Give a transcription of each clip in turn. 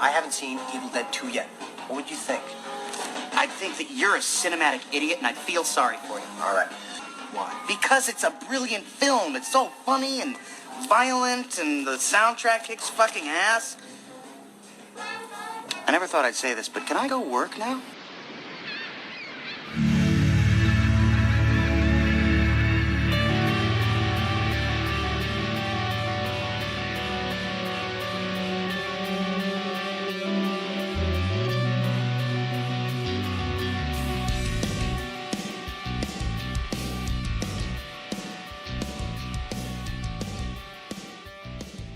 I haven't seen Evil Dead 2 yet. What would you think? I'd think that you're a cinematic idiot, and I'd feel sorry for you. All right. Why? Because it's a brilliant film. It's so funny and violent, and the soundtrack kicks fucking ass. I never thought I'd say this, but can I go work now?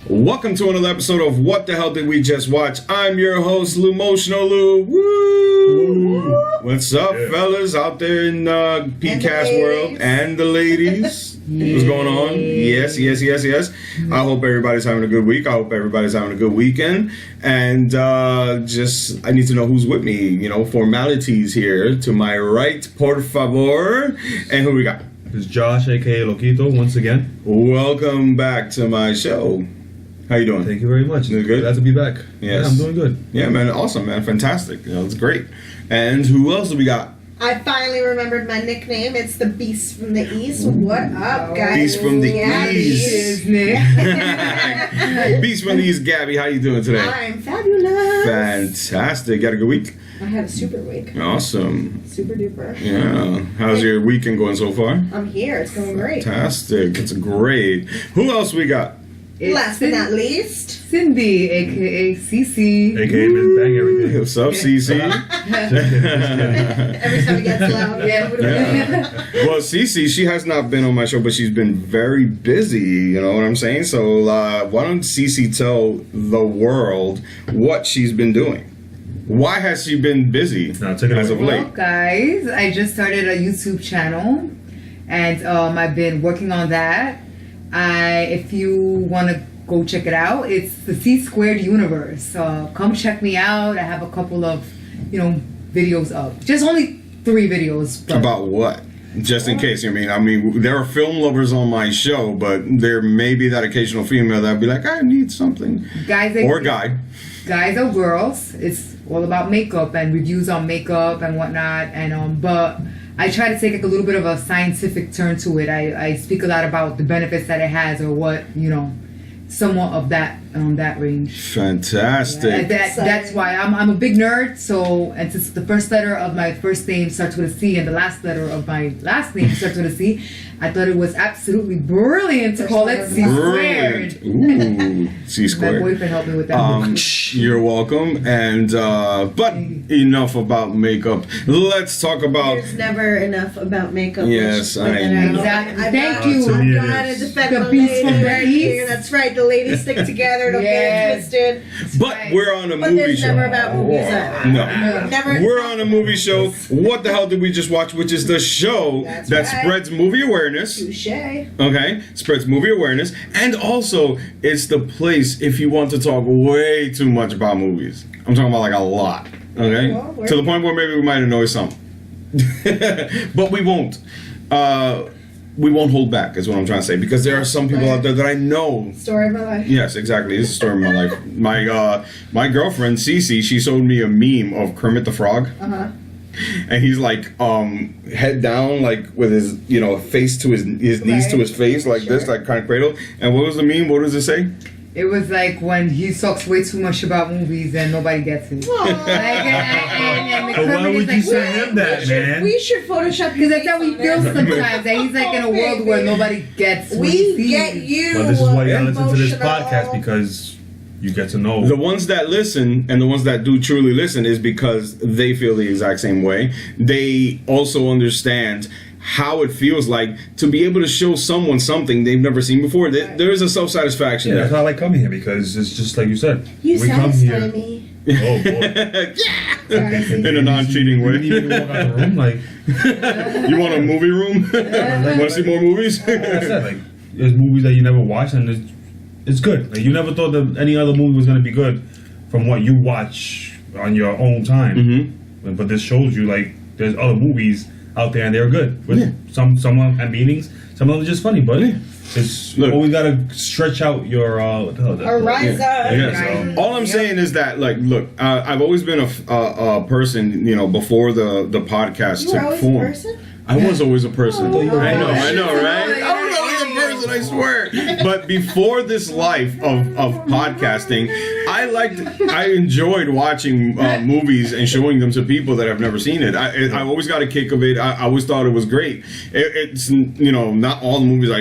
Welcome to another episode of What the Hell Did We Just Watch? I'm your host, Lou Motional Lou. Woo! What's up, fellas, out there in PCast world and the ladies? What's going on? Yes. I hope everybody's having a good week. I hope everybody's having a good weekend. And I need to know who's with me. You know, formalities here. To my right, por favor. And who we got? This is Josh, aka Loquito, once again. Welcome back to my show. How you doing? Thank you very much. Doing good? Glad to be back. Yes. Yeah, I'm doing good. Yeah, man. Awesome, man. Fantastic. You know, it's great. And who else do we got? I finally remembered my nickname. It's the Beast from the East. What up, guys? Beast from the East. Beast from the East, Gabby. How you doing today? I'm fabulous. Fantastic. Got a good week? I had a super week. Awesome. Super duper. Yeah. How's your weekend going so far? I'm here. It's going great. Fantastic. It's great. Who else we got? Last but not least, Cindy, aka Cece. AKA Miss Bang Everything. What's up, Cece? every time it gets loud. Yeah. Well, Cece, she has not been on my show, but she's been very busy. You know what I'm saying? So why don't Cece tell the world what she's been doing? Why has she been busy as of late? Well, guys, I just started a YouTube channel, and I've been working on that. If you want to go check it out, it's the C Squared Universe. Come check me out. I have a couple of, videos up. Just only 3 videos. About what? Just in case, I mean, there are film lovers on my show, but there may be that occasional female that'd be like, I need something. Guys or guy. Guys or girls. It's all about makeup and reviews on makeup and whatnot. And but I try to take a little bit of a scientific turn to it. I speak a lot about the benefits that it has, or what, somewhat of that range. Fantastic. Yeah, that's why I'm a big nerd. So, and since the first letter of my first name starts with a C and the last letter of my last name starts with a C, I thought it was absolutely brilliant to call it C squared. Ooh, C squared. My boyfriend helped me with that. You're welcome. And but enough about makeup. Let's talk about. There's never enough about makeup. Yes, I know. Exactly. Thank you. I'm trying to defend the my Beast from the lady. East. That's right. The ladies stick together. Don't get it twisted. But we're on a movie there's show. never about movies. No. Never. We're on a movie show. What the hell did we just watch? Which is the show that spreads movie awareness. Touche. Okay, spreads movie awareness, and also it's the place if you want to talk way too much about movies. I'm talking about like a lot. Okay, to the point where maybe we might annoy some, but we won't. We won't hold back, is what I'm trying to say, because there are some people out there that I know. Story of my life. Yes, exactly. This is the story of my life. My girlfriend Cece, she showed me a meme of Kermit the Frog. And he's like head down, like with his face to his knees to his face, like this, like kind of cradle. And what was the meme? What does it say? It was like when he talks way too much about movies and nobody gets it. But why would you say him that, man? We should Photoshop, because that's how we feel sometimes. That he's like in a world where nobody gets what he sees. Get you. Well, this is why you gotta listen to this podcast, because you get to know. The ones that listen and the ones that do truly listen is because they feel the exact same way. They also understand how it feels like to be able to show someone something they've never seen before. There is a self-satisfaction there. That's why I like coming here, because it's just like you said. You we come satisfy here. me. Oh boy. In a non-cheating way. You didn't even walk out the room like. You want a movie room? Want to see more movies? Like I said, like there's movies that you never watched, and it's good. Like you never thought that any other movie was gonna be good from what you watch on your own time. But this shows you like there's other movies out there, and they're good. With some of them have meanings, some of them are just funny, but it's always gotta stretch out your horizon. Yeah. All I'm saying is that, like, look, I've always been a person, before the podcast You were took always form. a person? I was always a person. Oh, I know, right? Oh, I was always a person, I swear. But before this life of podcasting, I enjoyed watching movies and showing them to people that have never seen it. I always got a kick of it. I always thought it was great. It's not all the movies I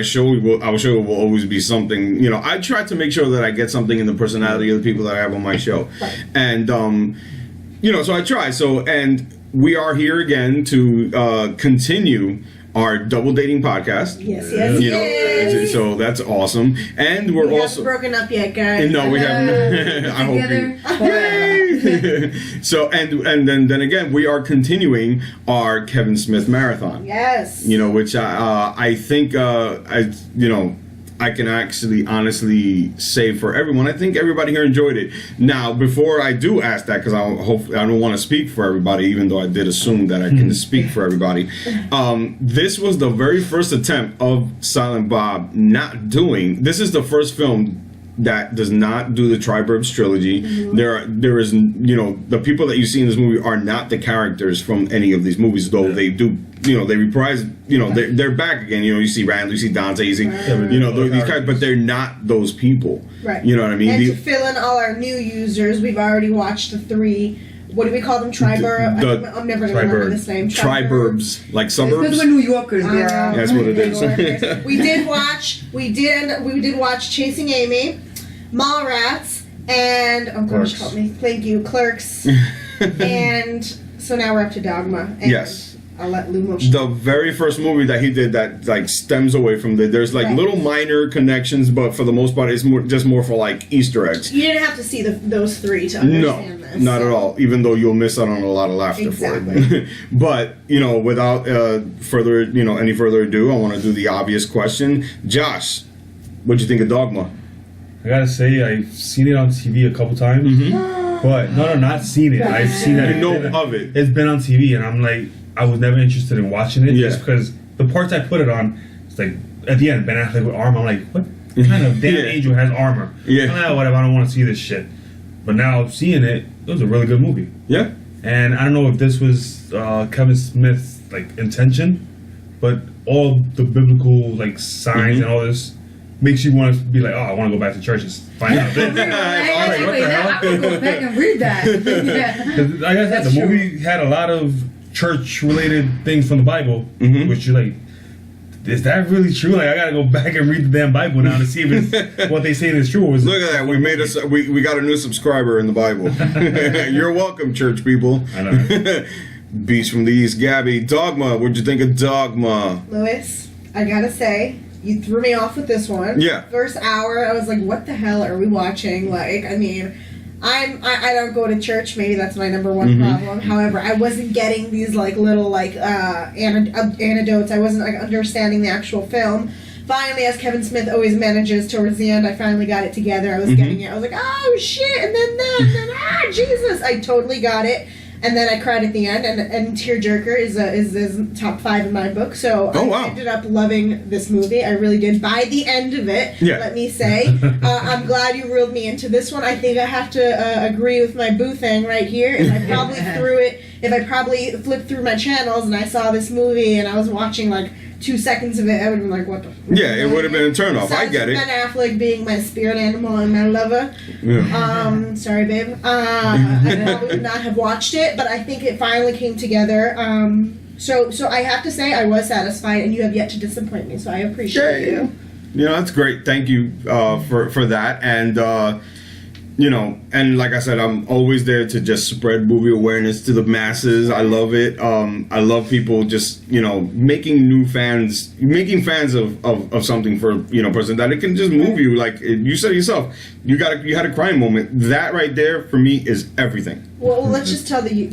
will show will always be something. I try to make sure that I get something in the personality of the people that I have on my show, and so I try. And we are here again to continue our double dating podcast. Yes. So that's awesome. And we're We also haven't broken up yet, guys. No, we haven't. I hope you. So and then again, we are continuing our Kevin Smith marathon. Yes. Which I think I can actually honestly say for everyone, I think everybody here enjoyed it. Now, before I do ask that, because I don't want to speak for everybody, even though I did assume that I can speak for everybody. This was the very first attempt of Silent Bob not doing. This is the first film that does not do the Triburbs trilogy. There is the people that you see in this movie are not the characters from any of these movies, though they do. They reprise. They're back again. You see Randall, you see Dante, you see these guys, but they're not those people. Right. You know what I mean? And to fill in all our new users, we've already watched the 3. What do we call them? Triburbs. I'm never going to remember this name. Triburbs, like suburbs. Because we're New Yorkers, girl. That's what it is. We did watch Chasing Amy, Mallrats, and Clerks. help me. Thank you, Clerks. And so now we're up to Dogma. And Yes. I'll let Lou know. The very first movie that he did that stems away from there's little minor connections, but for the most part it's more for like Easter eggs. You didn't have to see those 3 to understand this. Not at all. Even though you'll miss out on a lot of laughter for it. But without any further ado, I want to do the obvious question. Josh, what'd you think of Dogma? I gotta say, I've seen it on TV a couple times, but not seen it. I've seen that. Of it. It's been on TV, and I'm like, I was never interested in watching it just because the parts I put it on, it's like at the end, Ben Affleck with armor. I'm like, what kind of damn angel has armor? Yeah. Whatever. I don't want to see this shit. But now seeing it, it was a really good movie. Yeah. And I don't know if this was Kevin Smith's intention, but all the biblical signs and all this makes you want to be like, oh, I want to go back to church and find out this. What the hell? I'm going to go back and read that. Like I said, the movie had a lot of church-related things from the Bible, which you're like, is that really true? I gotta go back and read the damn Bible now to see if it's what they say is true. Look at that, we got a new subscriber in the Bible. You're welcome, church people. I know. Beast from the East, Gabby. Dogma, what'd you think of Dogma? Louis, I gotta say, you threw me off with this one. Yeah. First hour, I was like, what the hell are we watching? I don't go to church. Maybe that's my number one problem. However, I wasn't getting these little anecdotes. I wasn't understanding the actual film. Finally, as Kevin Smith always manages towards the end, I finally got it together. I was getting it. I was like, oh shit, and then that, and then Jesus. I totally got it. And then I cried at the end, and Tearjerker is top 5 in my book. So I ended up loving this movie. I really did. By the end of it, let me say, I'm glad you reeled me into this one. I think I have to agree with my boo thing right here. If I probably flipped through my channels and I saw this movie and I was watching 2 seconds of it, I would have been like, what the... Yeah, it would have been a turnoff. I get it. Ben Affleck being my spirit animal and my lover. Yeah. Sorry, babe. I probably would not have watched it, but I think it finally came together. So I have to say I was satisfied, and you have yet to disappoint me, so I appreciate you. That's great. Thank you for that. And... and like I said, I'm always there to just spread movie awareness to the masses. I love it. I love people just, making fans of something for, person that it can just move you. Like you said yourself, you had a crying moment. That right there for me is everything. Well, let's just tell the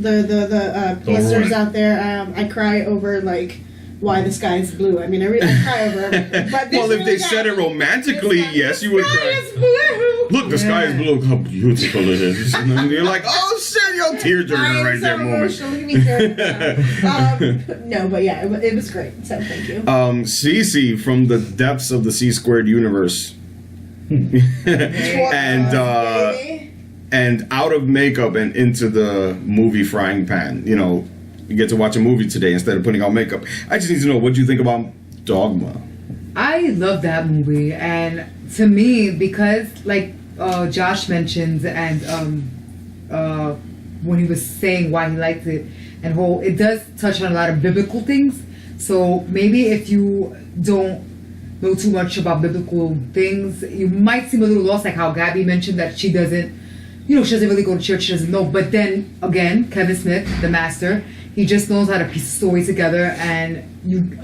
listeners out there, I cry over why the sky is blue. I mean, I cry over everything. But Well, if they said it romantically, yes, you would cry. Look, the sky is blue. Look how beautiful it is. And then you're like, oh shit, yo, tearjerker right there, moment. Look at me tearjerker. No, but yeah, it was great. So thank you. Cece from the depths of the C² universe. And out of makeup and into the movie frying pan. You know, you get to watch a movie today instead of putting on makeup. I just need to know, what do you think about Dogma? I love that movie, and to me, because like Josh mentioned, and when he was saying why he liked it, and it does touch on a lot of biblical things. So maybe if you don't know too much about biblical things, you might seem a little lost, like how Gabby mentioned that she doesn't really go to church, she doesn't know. But then again, Kevin Smith, the master, he just knows how to piece a story together, and you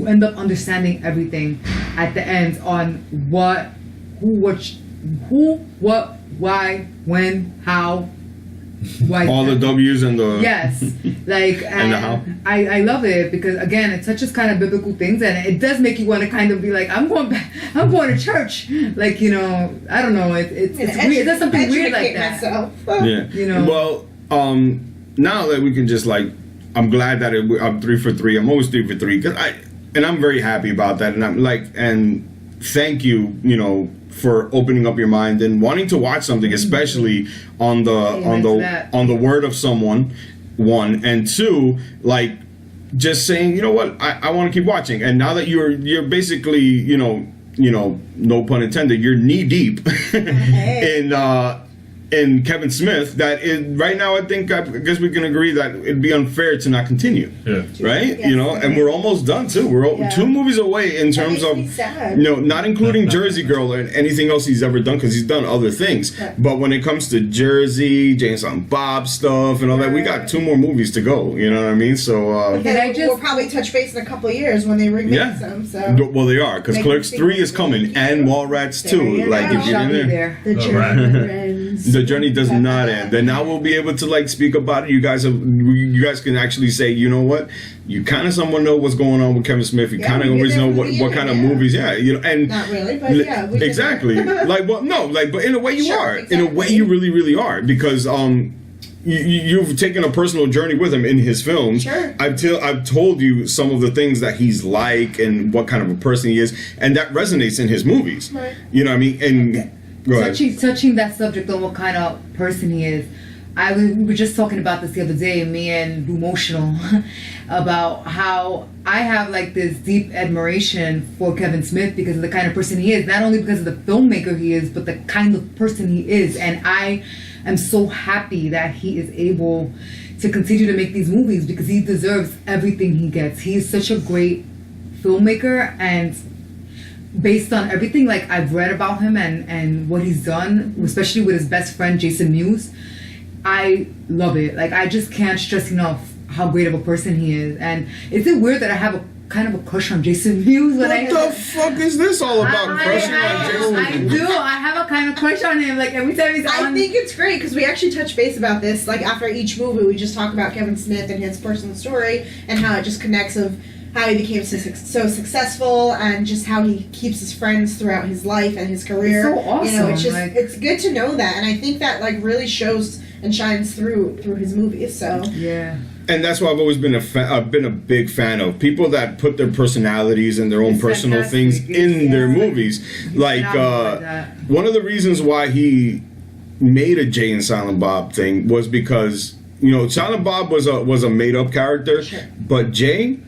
end up understanding everything at the end on what, why, when, how. Why all the W's and the yes, like and the how. I love it because again it touches kind of biblical things, and it does make you want to kind of be like, I'm going to church, like, you know, I don't know, it's weird. It does something weird like that. Yeah, you know. Well, now that we can just like, I'm glad that I'm 3 for 3. I'm always 3 for 3 because I'm very happy about that, and I'm like, and thank you, you know, for opening up your mind and wanting to watch something, especially on the word of someone, 1, and 2, like just saying, you know what, I want to keep watching. And now that you're basically, you know, no pun intended, you're knee deep in Kevin Smith, right now I guess we can agree that it'd be unfair to not continue. Yeah. Right? Yes. You know, and we're almost done too. We're 2 movies away in terms of, sad. you know, not including Jersey Girl and anything else he's ever done, because he's done other things. Right. But when it comes to Jersey, James and Bob stuff and all that, we got 2 more movies to go. You know what I mean? So we'll probably touch base in a couple of years when they remake them. So well, they are, because Clerks 3 is coming and Mallrats 2. Like, if you're in there. the journey The journey does not end. And now we'll be able to like speak about it. You guys can actually say, you know what, you kind of somewhat know what's going on with Kevin Smith. You kind of always know what kind of movies, you know, and not really, but yeah, we exactly. Like, well, no, like, but in a way you are. Exactly. In a way you really, really are, because you've taken a personal journey with him in his films. Sure. I've told you some of the things that he's like and what kind of a person he is, and that resonates in his movies. Right. You know what I mean? And touching that subject on what kind of person he is, we were just talking about this the other day, me and Emotional, about how I have like this deep admiration for Kevin Smith because of the kind of person he is, not only because of the filmmaker he is, but the kind of person he is. And I am so happy that he is able to continue to make these movies because he deserves everything he gets. He is such a great filmmaker, and based on everything like I've read about him and what he's done, especially with his best friend Jason Mewes, I love it. Like, I just can't stress enough how great of a person he is. And is it weird that I have a kind of a crush on Jason Mewes? What the fuck is this all about? Crushing on Jason I do. I have a kind of crush on him. Like, every time he's on. I think it's great because we actually touch base about this. Like, after each movie, we just talk about Kevin Smith and his personal story and how it just connects of how he became so successful and just how he keeps his friends throughout his life and his career. It's so awesome. You know, it's just it's good to know that, and I think that like really shows and shines through his movies. So yeah. And that's why I've always been I've been a big fan of people that put their personalities and their own personal things in their movies. Like one of the reasons why he made a Jay and Silent Bob thing was because, you know, Silent Bob was a made up character, but Jay,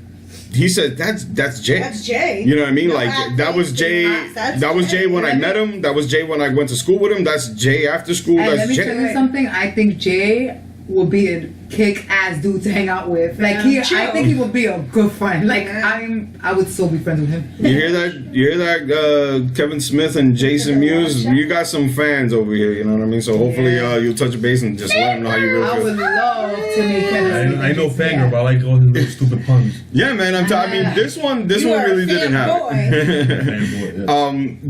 he said that's Jay. That's Jay. You know what I mean? Like that was Jay. That was Jay when I met him. That was Jay when I went to school with him. That's Jay after school. And that's let me Jay. tell you something. I think Jay will be a kick-ass dude to hang out with. Like I think he would be a good friend. Like I would still be friends with him. You hear that? You hear that? Kevin Smith and Jason Mewes. You got some fans over here. You know what I mean? So hopefully you'll touch base and just let them know how you really feel. I would love to meet Kevin Smith. I know fangirl, but I like all his little stupid puns. Yeah, man. I mean, this one really didn't have it.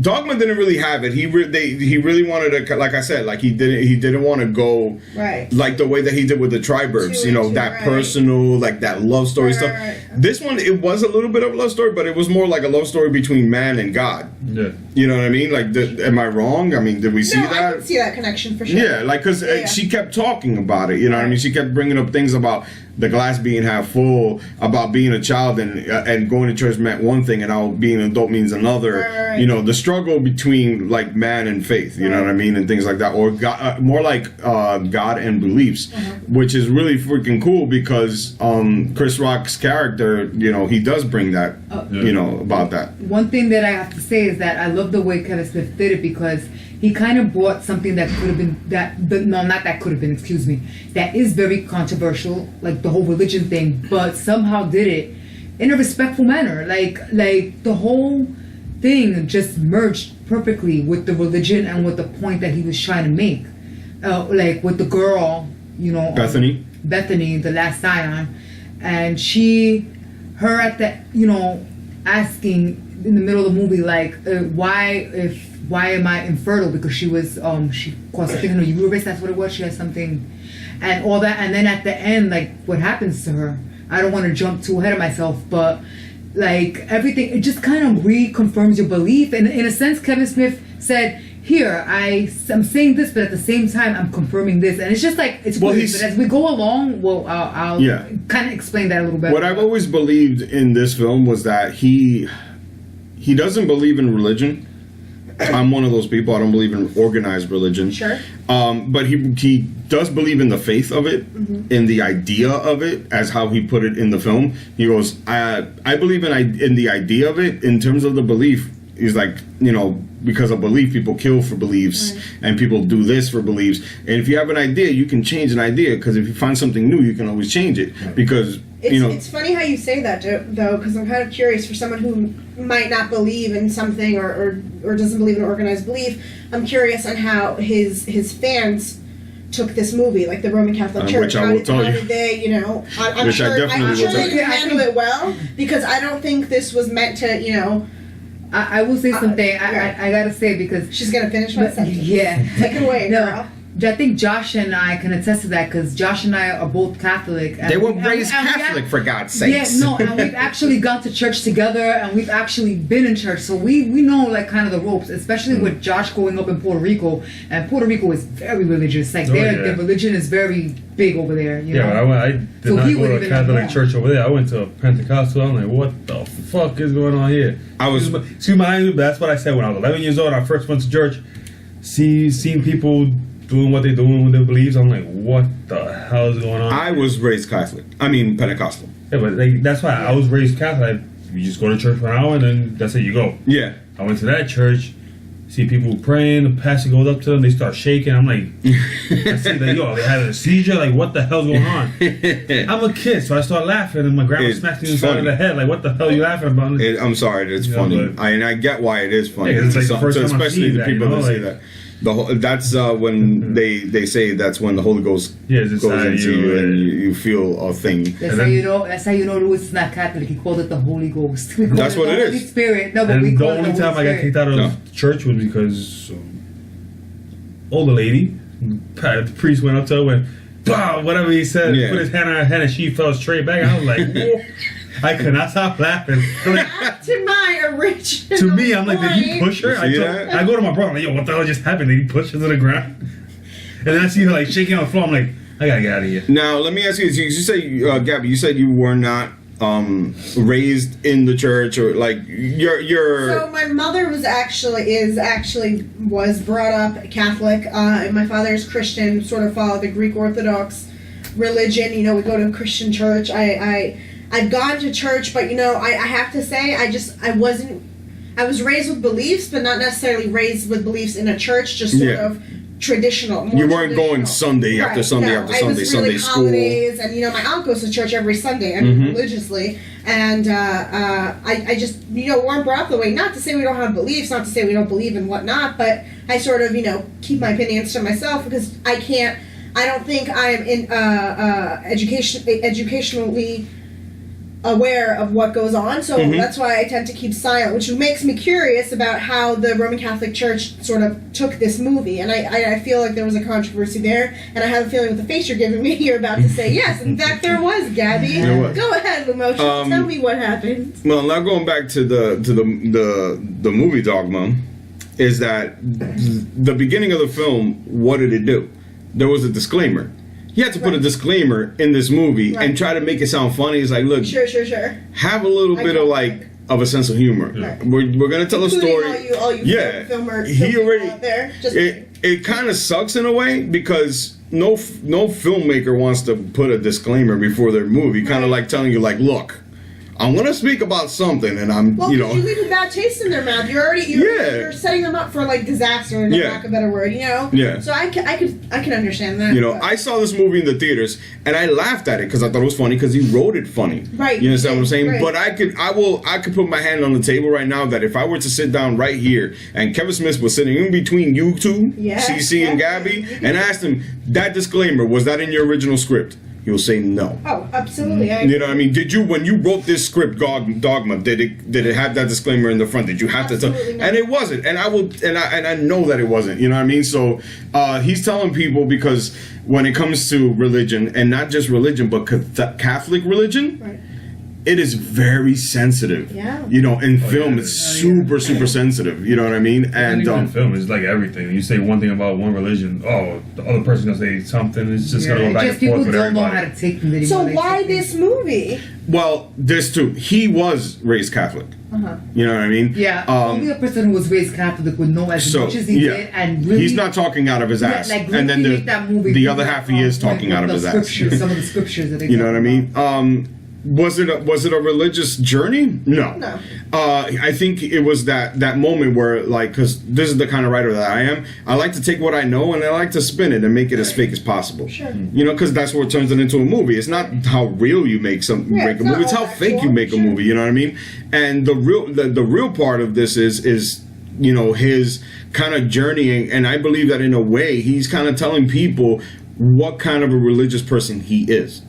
Dogma didn't really have it. He really wanted to, like I said, like he didn't want to go like the way that he did with the Tribers. You know, that personal, like that love story stuff. This one, it was a little bit of a love story, but it was more like a love story between man and God. Yeah. You know what I mean? Like, am I wrong? I mean, did we see that? I can see that connection for sure. Yeah, like, because she kept talking about it, you know what I mean? She kept bringing up things about the glass being half full, about being a child and going to church meant one thing and how being an adult means another. Right. You know, the struggle between, like, man and faith, you know what I mean? And things like that. Or God, more like God and beliefs, which is really freaking cool because Chris Rock's character, you know, he does bring that, you know, about that. One thing that I have to say is that I love the way Kevin Smith did it because he kind of brought something that could have been that is very controversial, like the whole religion thing, but somehow did it in a respectful manner. Like the whole thing just merged perfectly with the religion and with the point that he was trying to make. Like with the girl, you know, Bethany, the last Zion, and her at the, you know, asking in the middle of the movie, like, why am I infertile? Because she was, she caused something in her uterus, that's what it was, she had something, and all that, and then at the end, like, what happens to her? I don't want to jump too ahead of myself, but, like, everything, it just kind of reconfirms your belief, and in a sense, Kevin Smith said, here, I'm saying this, but at the same time, I'm confirming this. And it's just like, it's weird. But as we go along, well, I'll kind of explain that a little bit. What I've always believed in this film was that he doesn't believe in religion. I'm one of those people. I don't believe in organized religion. Sure. But he does believe in the faith of it, in the idea of it, as how he put it in the film. He goes, I believe in the idea of it. In terms of the belief, he's like, you know, because of belief, people kill for beliefs, and people do this for beliefs. And if you have an idea, you can change an idea, because if you find something new, you can always change it. Because it's funny how you say that, though, because I'm kind of curious for someone who might not believe in something or doesn't believe in organized belief. I'm curious on how his fans took this movie, like the Roman Catholic Church. Which I will tell you. How did they, you know? I'm Which I sure, definitely will sure tell they you. didn't handle it well, because I don't think this was meant to, you know. I will say something. I gotta say, because she's gonna finish my sentence. Yeah, take it away, girl. I think Josh and I can attest to that, because Josh and I are both Catholic. And they were raised Catholic, for God's sakes. Yeah, no, and we've actually gone to church together, and we've actually been in church, so we know, like, kind of the ropes, especially with Josh growing up in Puerto Rico, and Puerto Rico is very religious. Like, their religion is very big over there, you know? I did not go to a Catholic church over there. I went to a Pentecostal. I'm like, what the fuck is going on here? That's what I said when I was 11 years old. I first went to church, seeing people doing what they're doing with their beliefs. I'm like, what the hell is going on? I was raised Catholic. I mean, Pentecostal. Yeah, but that's why I was raised Catholic. You just go to church for an hour, and then that's it, you go. Yeah. I went to that church, see people praying, the pastor goes up to them, they start shaking. I'm like, I see that, they had a seizure? Like, what the hell's going on? I'm a kid, so I start laughing, and my grandma smacked me in the side of the head. Like, what the hell are you laughing about? I'm sorry, it's funny. And I get why it is funny. Yeah, it's like the first time especially the people that say that. That's when they say that's when the Holy Ghost goes into you and you feel a thing. That's how you know Louis is not Catholic. He called it the Holy Ghost. That's what it is. Holy Spirit. No, but the only time I got kicked out of church was because older lady, the priest went up to her and went, "Bah," whatever he said, put his hand on her head, and she fell straight back. I was like, whoa. I could not stop laughing. To my original To me, I'm like, did he push her? I go to my brother, I'm like, yo, what the hell just happened? Did he push her to the ground? And then I see her like shaking on the floor. I'm like, I gotta get out of here. Now, let me ask you, you say, Gabby, you said you were not raised in the church, or like you're. So my mother was brought up Catholic, and my father's Christian, sort of followed the Greek Orthodox religion. You know, we go to a Christian church. I've gone to church, but you know, I have to say, I was raised with beliefs, but not necessarily raised with beliefs in a church, just sort of traditional. You weren't going Sunday after Sunday after Sunday, really Sunday school. Holidays, and you know, my aunt goes to church every Sunday, I mean, religiously, and I just, you know, weren't brought up the way. Not to say we don't have beliefs, not to say we don't believe in whatnot, but I sort of, you know, keep my opinions to myself, because I don't think I'm in educationally aware of what goes on, so that's why I tend to keep silent, which makes me curious about how the Roman Catholic Church sort of took this movie, and I feel like there was a controversy there, and I have a feeling with the face you're giving me, you're about to say, yes, in fact there was, Gabby. Go ahead, Lumotion, tell me what happened. Well, now going back to the movie Dogma, is that the beginning of the film, what did it do? There was a disclaimer. He had to put a disclaimer in this movie and try to make it sound funny. It's like, look, sure. have a little bit of of a sense of humor. Right. We're gonna tell a story. All you filmers he already. Out there. It kind of sucks in a way because no filmmaker wants to put a disclaimer before their movie, kind of like telling you, like, look, I'm going to speak about something, and I'm, you leave a bad taste in their mouth. You're setting them up for disaster, in lack of a better word. Yeah. So I can understand that. I saw this movie in the theaters, and I laughed at it because I thought it was funny because he wrote it funny. Right. You understand what I'm saying? Right. But I could put my hand on the table right now that if I were to sit down right here and Kevin Smith was sitting in between you two, CC and Gabby, and asked him that disclaimer, was that in your original script? You'll say no. Oh, absolutely. You know what I mean? Did you, when you wrote this script, Dogma, did it have that disclaimer in the front? Did you have to tell? Not. And it wasn't. And I know that it wasn't. You know what I mean? So he's telling people, because when it comes to religion, and not just religion, but Catholic religion, right, it is very sensitive. Yeah. In film, it's super sensitive. You know what I mean? And in film, it's like everything. You say one thing about one religion, the other person's gonna say something. It's just gonna go back and forth with everybody. People don't know how to take the So why this movie? Well, there's two. He was raised Catholic. You know what I mean? Yeah. Only a person who was raised Catholic would know as much as he did, and really, he's not talking out of his ass. And then the other half he is talking out of his ass. Some of the scriptures that they you know what I mean? Was it a religious journey? No. I think it was that moment where, because this is the kind of writer that I am. I like to take what I know and I like to spin it and make it as fake as possible. Sure. Because that's what turns it into a movie. It's not how real you make a movie. It's how fake you make a movie. You know what I mean? And the real part of this is his kind of journeying, and I believe that in a way he's kind of telling people what kind of a religious person he is.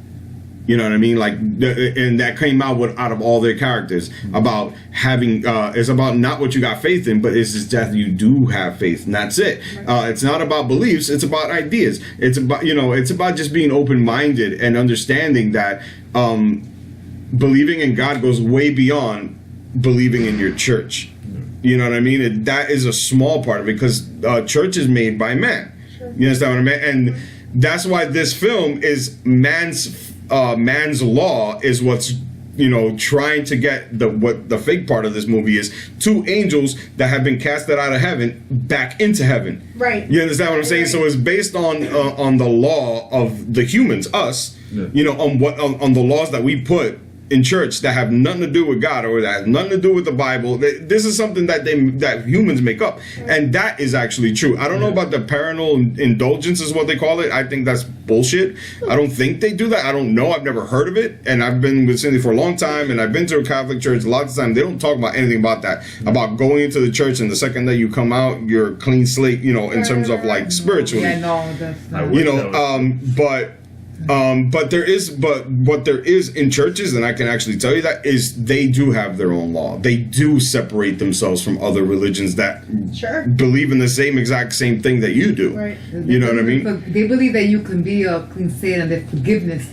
You know what I mean? And that came out of all their characters about having. It's about not what you got faith in, but it's just that you do have faith, and that's it. It's not about beliefs; it's about ideas. It's about it's about just being open-minded and understanding that believing in God goes way beyond believing in your church. You know what I mean? That is a small part of it, because church is made by man. Sure. You understand what I mean? And that's why this film is man's law is what's trying to get what the fake part of this movie is, two angels that have been casted out of heaven back into heaven. Right. You understand what I'm saying? Right. So it's based on the law of the humans, us. Yeah. On the laws that we put in church that have nothing to do with God, or that have nothing to do with the Bible. This is something that humans make up, and that is actually true. I don't know about the parental indulgence is what they call it. I think that's bullshit. I don't think they do that. I don't know. I've never heard of it, and I've been with Cindy for a long time, and I've been to a Catholic church a lot of times. They don't talk about anything about that, about going into the church and the second that you come out, you're a clean slate. In terms of spiritually. Yeah, no, that's not. But what there is in churches, and I can actually tell you that, is they do have their own law. They do separate themselves from other religions that believe in the exact same thing that you do. Right. You know what I mean? They believe that you can be a clean slate and there's forgiveness.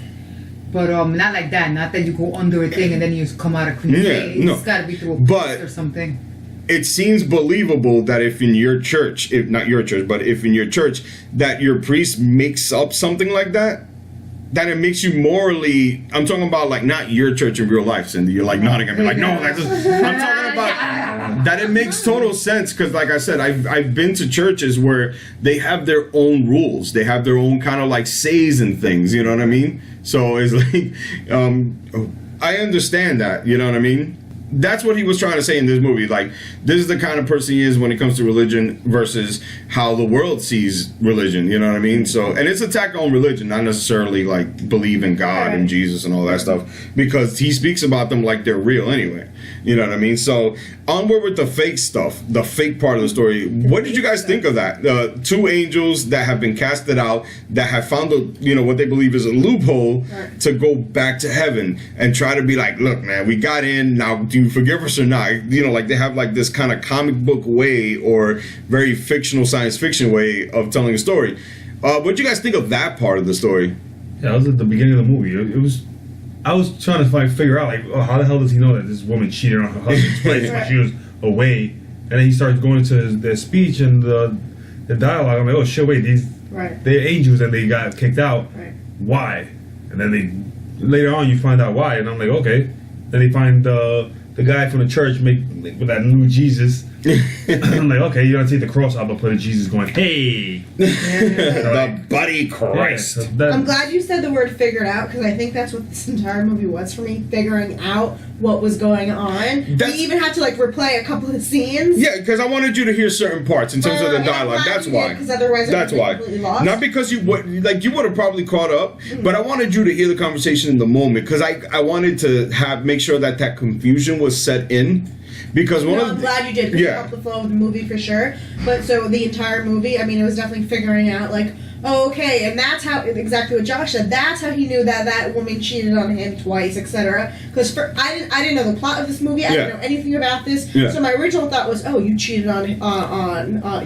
But not like that. Not that you go under a thing and then you come out a clean slate. It's got to be through a priest or something. It seems believable that if in your church, if not your church, but if in your church, that your priest makes up something like that it makes you morally. I'm talking about not your church in real life, Cindy. You're nodding at me no. I'm talking about that. It makes total sense because, like I said, I've been to churches where they have their own rules. They have their own kind of says and things. You know what I mean? So it's I understand that. You know what I mean? that's what he was trying to say in this movie. Like, this is the kind of person he is when it comes to religion versus how the world sees religion. You know what I mean? So, and it's attack on religion, not necessarily like believe in God and Jesus and all that stuff, because he speaks about them like they're real anyway. You know what I mean? So, onward with the fake stuff, the fake part of the story. What did you guys think of that? Two angels that have been casted out, that have found what they believe is a loophole to go back to heaven and try to be like, look, man, we got in. Now, do you forgive us or not? You know, like they have like this kind of comic book way or very fictional science fiction way of telling a story. What did you guys think of that part of the story? Yeah, it was at the beginning of the movie. I was trying to figure out, like, how the hell does he know that this woman cheated on her husband twice when she was away? And then he starts going into their speech and the dialogue. I'm like, oh shit, wait, they're angels and they got kicked out. Right. Why? And then later on you find out why, and I'm like, okay. Then they find the guy from the church with that new Jesus. I'm like, okay, you're gonna take the cross out, but put a Jesus going, hey, the buddy Christ. Yeah, so I'm glad you said the word "figured out" because I think that's what this entire movie was for me, figuring out what was going on. We even had to like replay a couple of scenes. Yeah, because I wanted you to hear certain parts in terms of the dialogue. That's why. Because otherwise, that's why. Lost. Not because you would have probably caught up, but I wanted you to hear the conversation in the moment because I wanted to make sure that confusion was set in. Because I'm glad you did. Because it helped the flow of the movie for sure. But so the entire movie, I mean, it was definitely figuring out like, oh, okay, and that's how exactly what Josh said. That's how he knew that woman cheated on him twice, etc. Because I didn't know the plot of this movie. I didn't know anything about this. Yeah. So my original thought was, oh, you cheated on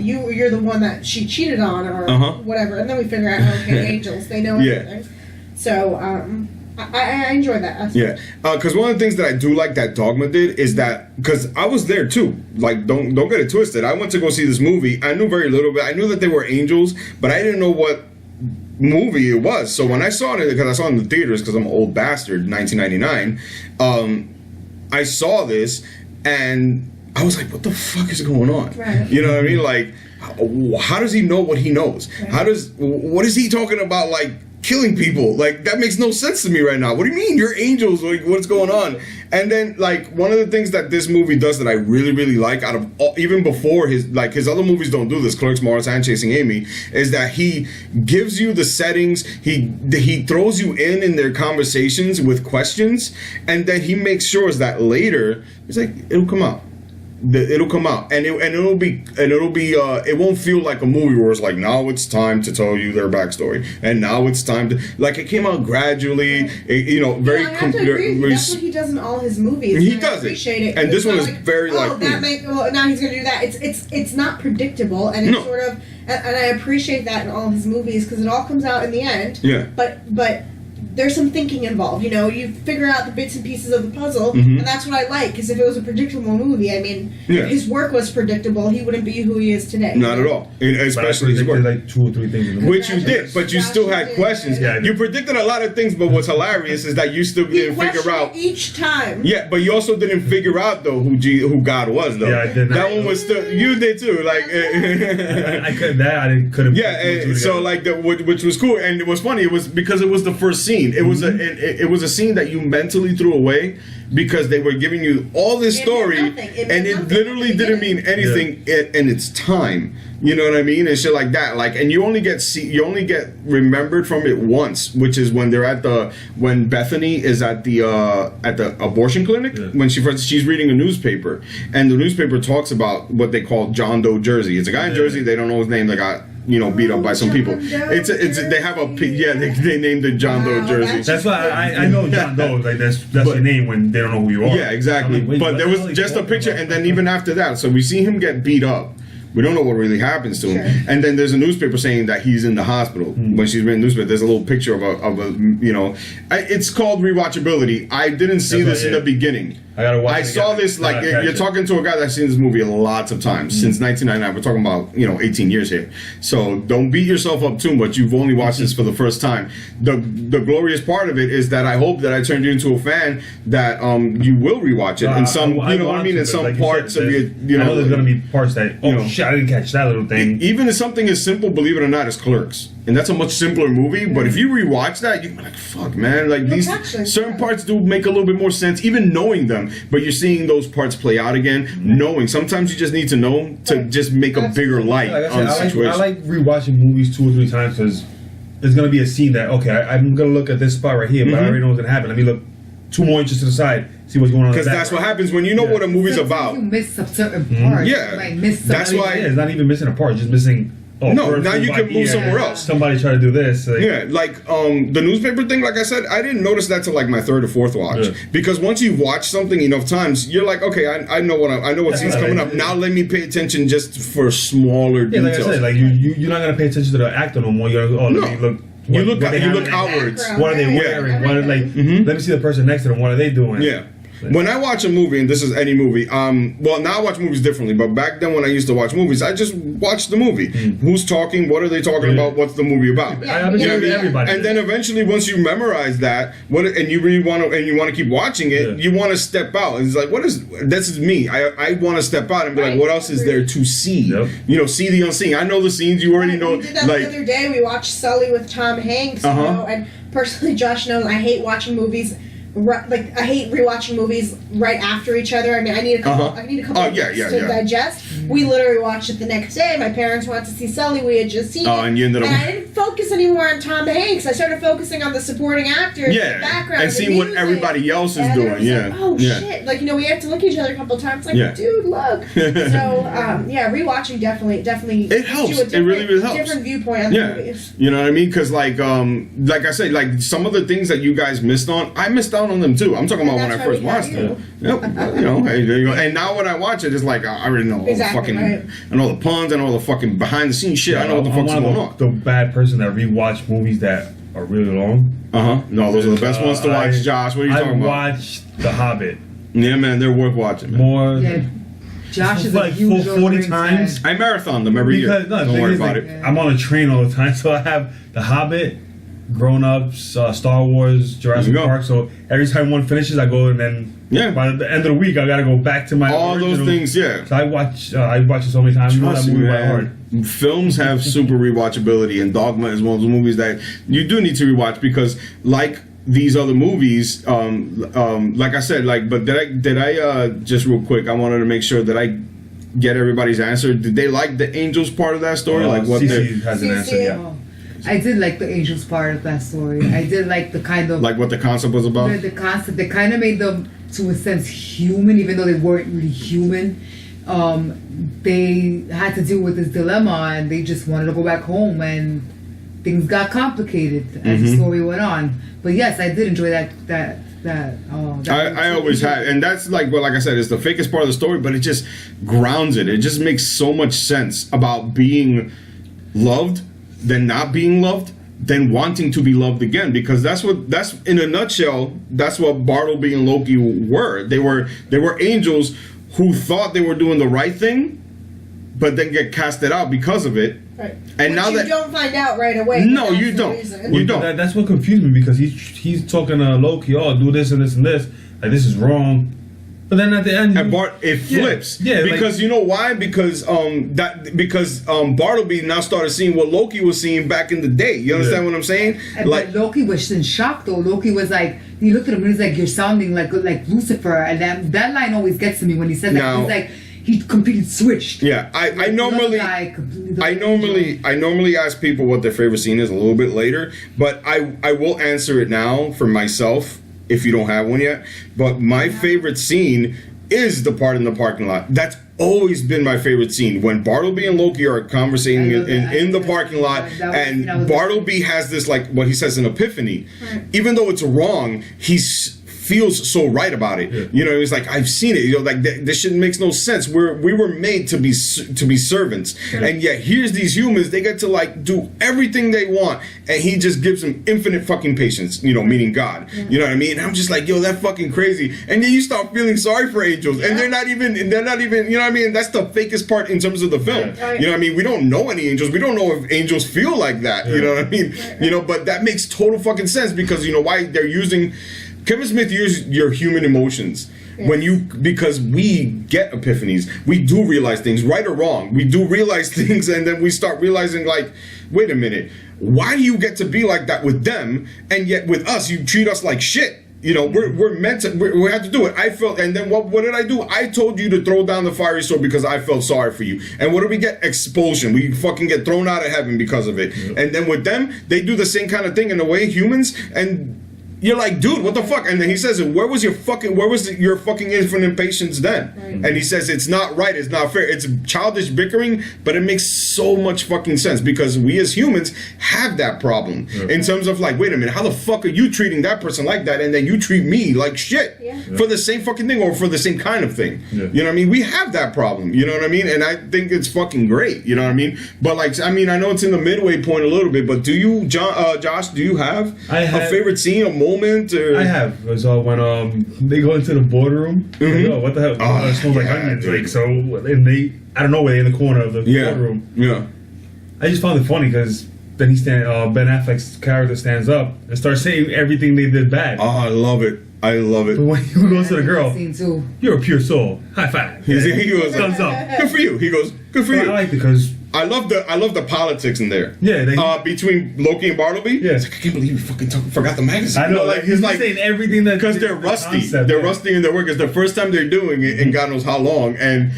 you're the one that she cheated on or whatever. And then we figure out, okay, angels, they know everything. So I enjoyed that aspect. Yeah, because one of the things that I do like that Dogma did is that, because I was there too. Like, don't get it twisted. I went to go see this movie. I knew very little bit. I knew that they were angels, but I didn't know what movie it was. So when I saw it, because I saw it in the theaters, because I'm an old bastard, 1999, I saw this and I was like, what the fuck is going on? Right. You know what I mean? Like, how does he know what he knows? Right. What is he talking about? Like, killing people, like that makes no sense to me right now. What do you mean you're angels? Like, what's going on? And then like one of the things that this movie does that I really, really like, out of even before his other movies don't do this, Clerks, Mars, and Chasing Amy, is that he gives you the settings, he throws you in their conversations with questions, and then he makes sure that later he's like, it'll come out. It'll come out, and it'll be it won't feel like a movie where it's like, now it's time to tell you their backstory, and now it's time to, like, it came out gradually, very. I have to agree. That's what he does in all his movies. He does it, and this one is very like. Now he's gonna do that. It's not predictable, and it's sort of, and I appreciate that in all his movies because it all comes out in the end. Yeah. But there's some thinking involved. You figure out the bits and pieces of the puzzle, and that's what I like. Because if it was a predictable movie, I mean, if his work was predictable, he wouldn't be who he is today. Not at all. Especially his work. Like 2 or 3 things in the movie. Which you did, but you still had questions. Yeah, you predicted a lot of things, but what's hilarious is that you still didn't figure out each time. Yeah, but you also didn't figure out though who God was though. Yeah, I did not. That one was still, you did too. Like I couldn't. Yeah, so like which was cool, and it was funny. It was because it was the first scene. It was it was a scene that you mentally threw away because they were giving you all this story, and it literally didn't mean anything in its time. You know what I mean? And shit like that. Like, and you only get remembered from it once, which is when they're when Bethany is at the abortion clinic, when she's reading a newspaper, and the newspaper talks about what they call John Doe Jersey. It's a guy in Jersey, they don't know his name, they got beat up by some people. They have they named it John Doe Jersey. That's why I know John Doe. Like that's your name when they don't know who you are. Yeah, exactly. Like, but there was just a picture, and then even after that, so we see him get beat up. We don't know what really happens to him. And then there's a newspaper saying that he's in the hospital. When she's reading the newspaper, there's a little picture of a it's called rewatchability. I didn't see this in the beginning. I gotta watch. I saw this like you're talking to a guy that's seen this movie lots of times since 1999. We're talking about 18 years here. So don't beat yourself up too much. You've only watched this for the first time. The glorious part of it is that I hope that I turned you into a fan that you will rewatch it. And some in some parts of your I know there's gonna be parts that I didn't catch that little thing. Even if something as simple, believe it or not, as Clerks. And that's a much simpler movie, but if you rewatch that, you're like, fuck, man. Like, these certain parts do make a little bit more sense, even knowing them. But you're seeing those parts play out again, knowing. Sometimes you just need to know to just make a bigger light on the situation. I like rewatching movies 2 or 3 times because there's going to be a scene that, okay, I'm going to look at this spot right here, but I already know what's going to happen. Let me look 2 more inches to the side, see what's going on. Because that's what happens when you know what a movie's about. You miss some certain parts. Yeah. You might miss That's why it's not even missing a part, just missing. No, now you can move somewhere else. Somebody try to do this. Like the newspaper thing, like I said, I didn't notice that till like my 3rd or 4th watch. Because once you watch something enough times, you're like, okay, I know what scene's coming up. Now let me pay attention just for smaller details. Like I said, like you're not gonna pay attention to the actor no more. You're let me look. You look outwards. What are they wearing? What let me see the person next to them. What are they doing? Yeah. When I watch a movie, and this is any movie, well, now I watch movies differently, but back then when I used to watch movies, I just watched the movie. Who's talking? What are they talking about? What's the movie about? Everybody. And then eventually, once you memorize that, and you really want to keep watching it, you want to step out. And it's like, this is me. I want to step out and be like, what else is there to see? See the unseen. I know the scenes. You already know. We did that the other day. We watched Sully with Tom Hanks. You know, and personally, Josh knows I hate watching movies. I hate rewatching movies right after each other. I mean, I need a couple of weeks to digest. We literally watched it the next day. My parents wanted to see Sully. We had just seen it. And you ended up... I didn't focus anymore on Tom Hanks. I started focusing on the supporting actors, the background, and seeing what everybody else is doing. Shit! Like, we had to look at each other a couple of times. Like, dude, look. So, rewatching definitely. It helps. It really helps. Different viewpoint on the movies. You know what I mean? Because like I said, like some of the things that you guys missed on, I missed out on them too. I'm talking about when I first watched it. Yep. Hey, there you go. And now when I watch it, it's like I already know all the fucking, I know the puns and all the fucking behind the scenes shit. I know what the fuck's going on. The bad person that rewatch movies that are really long. No, those are the best ones to watch, Josh. What are you talking about? I watched The Hobbit. Yeah, man, they're worth watching. Man. More. Yeah. Josh is like 40 times. I marathon them every year. Don't worry about it. I'm on a train all the time, so I have The Hobbit, Grown Ups, Star Wars, Jurassic Park. So every time one finishes, I go and then by the end of the week, I gotta go back to my original. Those things. Yeah. So I watch it so many times. Trust me, man. Films have super rewatchability, and Dogma is one of those movies that you do need to rewatch because, like these other movies, like I said, but did I just real quick? I wanted to make sure that I get everybody's answer. Did they like the angels part of that story? What Cece hasn't answered yet. I did like the angels part of that story. I did like the kind of what the concept was about. The concept, they kind of made them to a sense human, even though they weren't really human. They had to deal with this dilemma, and they just wanted to go back home, and things got complicated as the story went on. But yes, I did enjoy that. I always had, and that's like I said, it's the fakest part of the story, but it just grounds it. It just makes so much sense about being loved, then not being loved, then wanting to be loved again, because that's in a nutshell, that's what Bartleby and Loki were. They were angels who thought they were doing the right thing, but then get casted out because of it. Right. And now you don't find out right away. No, you don't. You don't. That's what confused me, because he's talking to Loki. Oh, do this and this and this. Like, this is wrong. But then at the end, it flips. Yeah, because you know why? Because Bartleby now started seeing what Loki was seeing back in the day. You understand what I'm saying? But Loki was in shock though. Loki was like, he looked at him and he's like, "You're sounding like Lucifer,er," and that line always gets to me when he said that. He's like, he completely switched. Yeah, I normally ask people what their favorite scene is a little bit later, but I will answer it now for myself. If you don't have one yet, but my favorite scene is the part in the parking lot. That's always been my favorite scene, when Bartleby and Loki are conversating in the parking lot, and Bartleby has this, like what he says, an epiphany. Right. Even though it's wrong, he feels so right about it. Yeah. You know, he's like, I've seen it. You know, like this shit makes no sense. We were made to be servants, and yet here's these humans. They get to like do everything they want, and he just gives them infinite fucking patience. You know, meaning God. Yeah. You know what I mean? And I'm just like, yo, that fucking crazy. And then you start feeling sorry for angels, and they're not even. You know what I mean? That's the fakest part in terms of the film. Right. You know what I mean? We don't know any angels. We don't know if angels feel like that. Yeah. You know what I mean? Right. You know, but that makes total fucking sense, because you know why they're using Kevin Smith used your human emotions. Yes. Because we get epiphanies, we do realize things, right or wrong. We do realize things, and then we start realizing, like, wait a minute, why do you get to be like that with them, and yet with us, you treat us like shit? You know, we're meant to, we have to do it. I felt, and then what did I do? I told you to throw down the fiery sword because I felt sorry for you. And what do we get? Expulsion. We fucking get thrown out of heaven because of it. Yep. And then with them, they do the same kind of thing in a way, humans, and you're like, dude, what the fuck? And then he says, where was your fucking infinite patience then? Right. And he says, it's not right, it's not fair, it's childish bickering, but it makes so much fucking sense because we as humans have that problem in terms of like, wait a minute, how the fuck are you treating that person like that and then you treat me like shit for the same fucking thing or for the same kind of thing? You know what I mean? We have that problem, you know what I mean? And I think it's fucking great, you know what I mean? But like, I mean, I know it's in the midway point a little bit, but do you, Josh, do you have a favorite scene, a moment? Or? I have. It was when they go into the boardroom. Like, oh, what the hell? Oh, it smells like onions. Like, so, and they, I don't know where they're in the corner of the boardroom. Yeah. I just found it funny because then Ben Affleck's character stands up and starts saying everything they did bad. Oh, I love it. I love it. But when he goes to the girl, you're a pure soul. High five. He goes, thumbs up. Good for you. He goes, good for you. I like it because I love the politics in there. Yeah, between Loki and Bartleby. Yeah, it's like, I can't believe you fucking forgot the magazine. I know, like he's like saying everything that because they're rusty. They're rusty in their work. It's the first time they're doing it, and God knows how long. And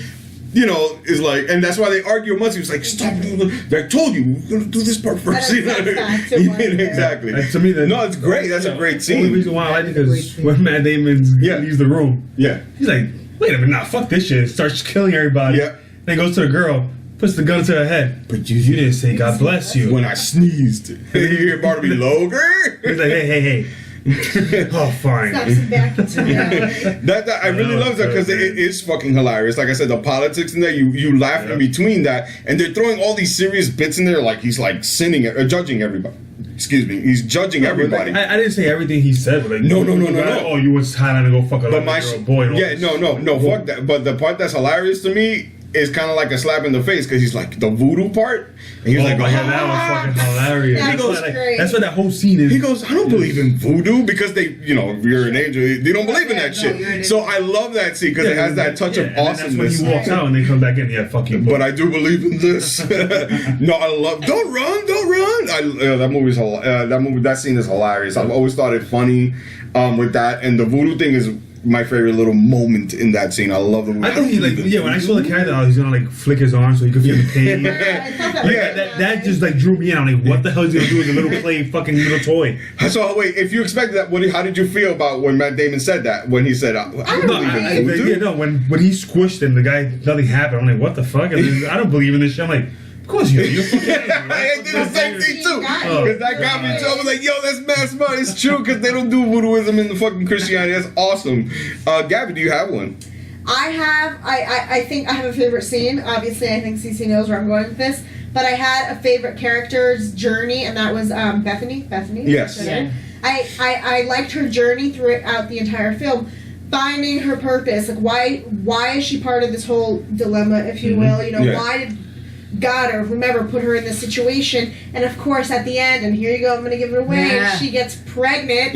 you know, is like, and that's why they argue a month. He was like, stop! I told you, we're gonna do this part first. You know? Exactly. And to me, no, it's great. That's a great scene. The only reason why I like it because when Matt Damon leaves the room, he's like, wait a minute, nah, fuck this shit. Starts killing everybody. Yeah. Then goes to the girl. Puts the gun to her head. But you didn't say God bless you. When I sneezed. You hear Bartleby Loger? He's like, hey. Oh, fine. Snaps him back into that I really love that because it is fucking hilarious. Like I said, the politics in there, you laugh in between that, and they're throwing all these serious bits in there, like he's like sinning or judging everybody. Excuse me, he's judging everybody. I didn't say everything he said, but like, no. Oh, you was trying to go fuck a girl, boy. No, fuck that. But the part that's hilarious to me is kind of like a slap in the face because he's like the voodoo part, and he's like, my God, that was fucking hilarious. That's what that whole scene is. He goes, I don't believe in voodoo because they, you know, if you're an angel, they don't believe in that shit. So I love that scene because it has that touch of awesomeness. That's when he walks out and they come back in. Yeah, fuck you. But I do believe in this. No, I love. Don't run. That scene is hilarious. I've always thought it funny with that, and the voodoo thing is my favorite little moment in that scene. I love the movie. I think when I saw the character, he's gonna like flick his arm so he could feel the pain. That just like drew me in. I'm like, what the hell is he gonna do with a little play fucking little toy? So wait, if you expected that, how did you feel about when Matt Damon said that? When he said, I don't believe in voodoo? When he squished and the guy, nothing happened. I'm like, what the fuck? I don't believe in this shit. I'm like, of course you do. You're fucking I did the same thing too. Because that got me too. I was like, yo, that's mad smart. It's true because they don't do voodooism in the fucking Christianity. That's awesome. Gabby, do you have one? I think I have a favorite scene. Obviously, I think Cece knows where I'm going with this. But I had a favorite character's journey, and that was Bethany. Yes. Yeah. I liked her journey throughout the entire film. Finding her purpose. Like, why is she part of this whole dilemma, if you will? You know, why did God or whomever put her in this situation? And of course at the end, and here you go, I'm going to give it away, she gets pregnant,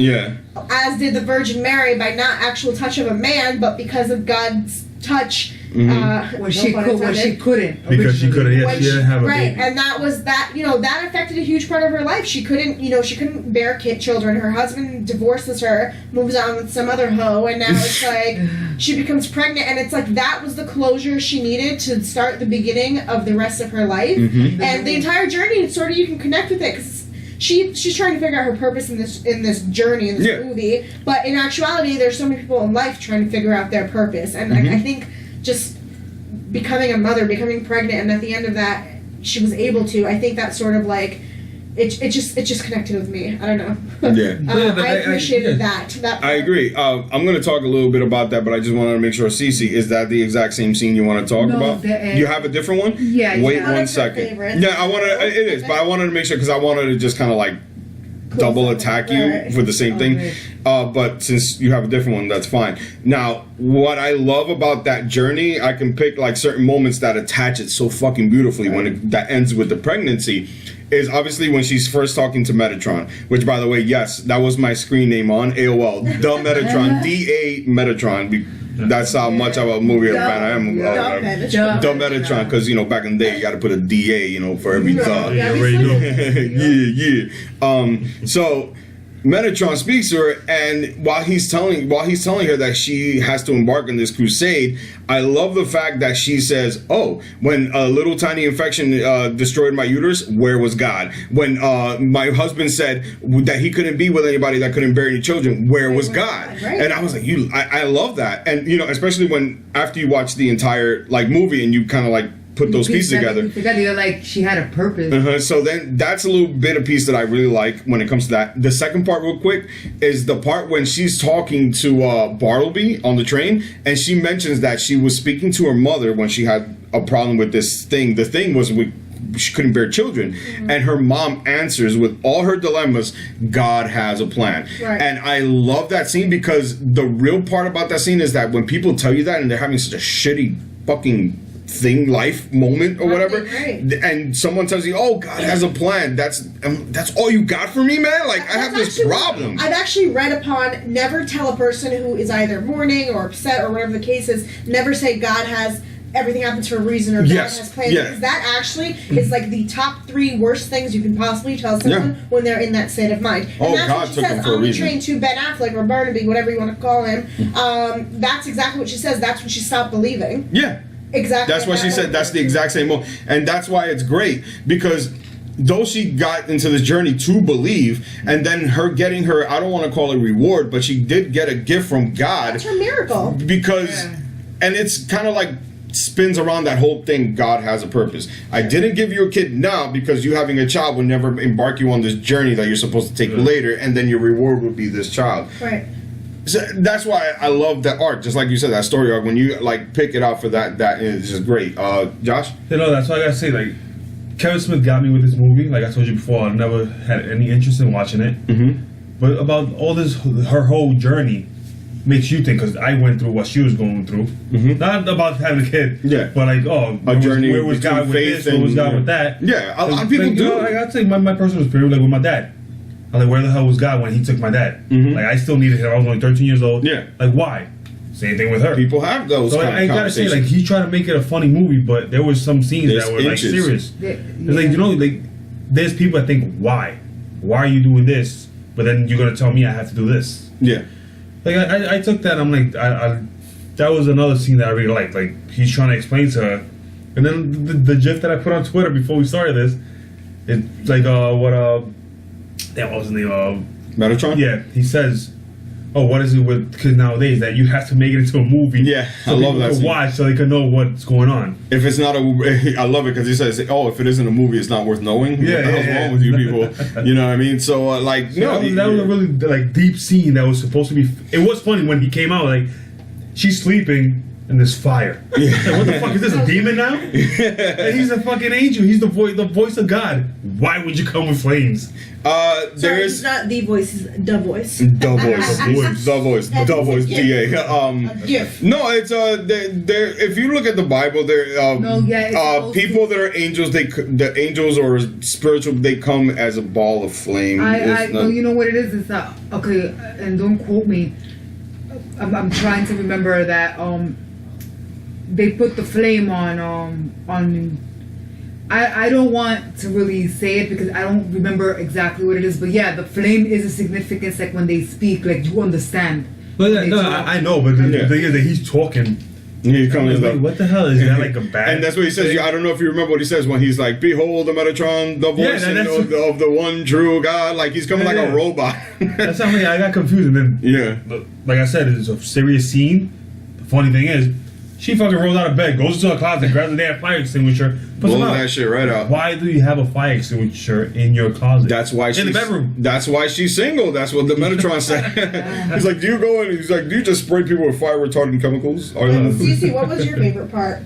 as did the Virgin Mary, by not actual touch of a man, but because of God's touch. She couldn't because she couldn't have a baby. And that was that, you know, that affected a huge part of her life. She couldn't bear children. Her husband divorces her, moves on with some other hoe, and now it's like she becomes pregnant, and it's like that was the closure she needed to start the beginning of the rest of her life. And the entire journey, sort of, you can connect with it because she's trying to figure out her purpose in this journey, in this movie. But in actuality, there's so many people in life trying to figure out their purpose, and I think just becoming a mother, becoming pregnant, and at the end of that, she was able to. I think that sort of like it just connected with me. I don't know. I appreciated that. I agree. I'm going to talk a little bit about that, but I just wanted to make sure, Cece, is that the exact same scene you want to talk about? You have a different one? Yeah. Wait 1 second. Yeah, it is, but I wanted to make sure because I wanted to just kind of like double attack you for the same thing. But since you have a different one, that's fine. Now, what I love about that journey, I can pick like certain moments that attach it so fucking beautifully when that ends with the pregnancy, is obviously when she's first talking to Metatron, which, by the way, yes, that was my screen name on AOL. The Metatron, D-A Metatron. That's how much of a movie fan I am. The Metatron, because, you know, back in the day, you got to put a D-A, you know, for every thought. Yeah, you already know. So Metatron speaks to her, and while he's telling her that she has to embark on this crusade, I love the fact that she says, "Oh, when a little tiny infection destroyed my uterus, where was God? When my husband said that he couldn't be with anybody that couldn't bear any children, where was God?" Right. And I was like, I love that, and you know, especially when after you watch the entire like movie and you kind of like put those pieces together. You're like, she had a purpose. So then that's a little bit of piece that I really like when it comes to that. The second part, real quick, is the part when she's talking to Bartleby on the train, and she mentions that she was speaking to her mother when she had a problem with this thing. The thing was she couldn't bear children, and her mom answers with all her dilemmas, God has a plan. Right. And I love that scene, because the real part about that scene is that when people tell you that and they're having such a shitty fucking life moment or whatever, and someone tells you, "Oh, God has a plan," that's all you got for me, man. Like, I have this problem. I've actually read upon never tell a person who is either mourning or upset or whatever the case is, never say God has everything happens for a reason or God has plans, because that actually is like the top 3 worst things you can possibly tell someone when they're in that state of mind. And that's God what she took says him for a on the reason. train to Ben Affleck or Barnaby, whatever you want to call him. That's exactly what she says. That's when she stopped believing. Yeah. Exactly. That's what she said. That's the exact same moment. And that's why it's great, because though she got into this journey to believe, and then her getting her, I don't want to call it reward, but she did get a gift from God. That's her miracle. Because, and it's kind of like spins around that whole thing, God has a purpose. I didn't give you a kid now because you having a child will never embark you on this journey that you're supposed to take later, and then your reward would be this child. Right. So that's why I love that arc, just like you said, that story arc. When you like pick it out for that is just great. Josh? You know, that's why I gotta say, like, Kevin Smith got me with this movie. Like I told you before, I never had any interest in watching it. But about all this, her whole journey makes you think, because I went through what she was going through. Not about having a kid, but like, where was God with this? Where was God with that? Yeah, a lot of people do. You know, like, I'd say my personal experience, like with my dad. I'm like, where the hell was God when he took my dad? Like, I still needed him. I was only 13 years old. Yeah. Like, why? Same thing with her. People have those. So I gotta say, like, he tried to make it a funny movie, but there was some scenes that were like serious. It's like, you know, like, there's people that think, why are you doing this? But then you're gonna tell me I have to do this. Yeah. Like, I took that. I'm like, that was another scene that I really liked. Like, he's trying to explain to her, and then the gif that I put on Twitter before we started this, it's like what was his name? Metatron? Yeah, he says, "Oh, what is it with kids nowadays that you have to make it into a movie?" Yeah, so I love that. To watch so they can know what's going on. If it's not I love it because he says, "Oh, if it isn't a movie, it's not worth knowing." Yeah, what the hell's wrong with you people? You know what I mean? So like, that was a really like deep scene that was supposed to be. It was funny when he came out. Like, she's sleeping. And there's fire. Like, what the fuck is this? A demon now? And he's a fucking angel. He's the voice of God. Why would you come with flames? Sorry, it's not the voice, it's the voice. The voice, DA. GIF. No, it's there. If you look at the Bible, there people that are angels. The angels or spiritual. They come as a ball of flame. You know what it is? It's not okay. And don't quote me. I'm trying to remember that. They put the flame on. I don't want to really say it because I don't remember exactly what it is, but yeah, the flame is a significance. Like when they speak, like you understand. But I know, but the thing is that he's talking. He comes like, what the hell is that? Like a bad? And that's what he says. I don't know if you remember what he says when he's like, "Behold, the Metatron, the voice of the one true God." Like he's coming like a robot. That's how I got confused. And then, like I said, it's a serious scene. The funny thing is, she fucking rolls out of bed, goes to a closet, grabs a damn fire extinguisher, puts blows that shit right out. Why do you have a fire extinguisher in your closet? That's why in the bedroom. That's why she's single. That's what the Metatron said. He's like, "Do you go in?" He's like, "Do you just spray people with fire retardant chemicals?" Cece, what was your favorite part?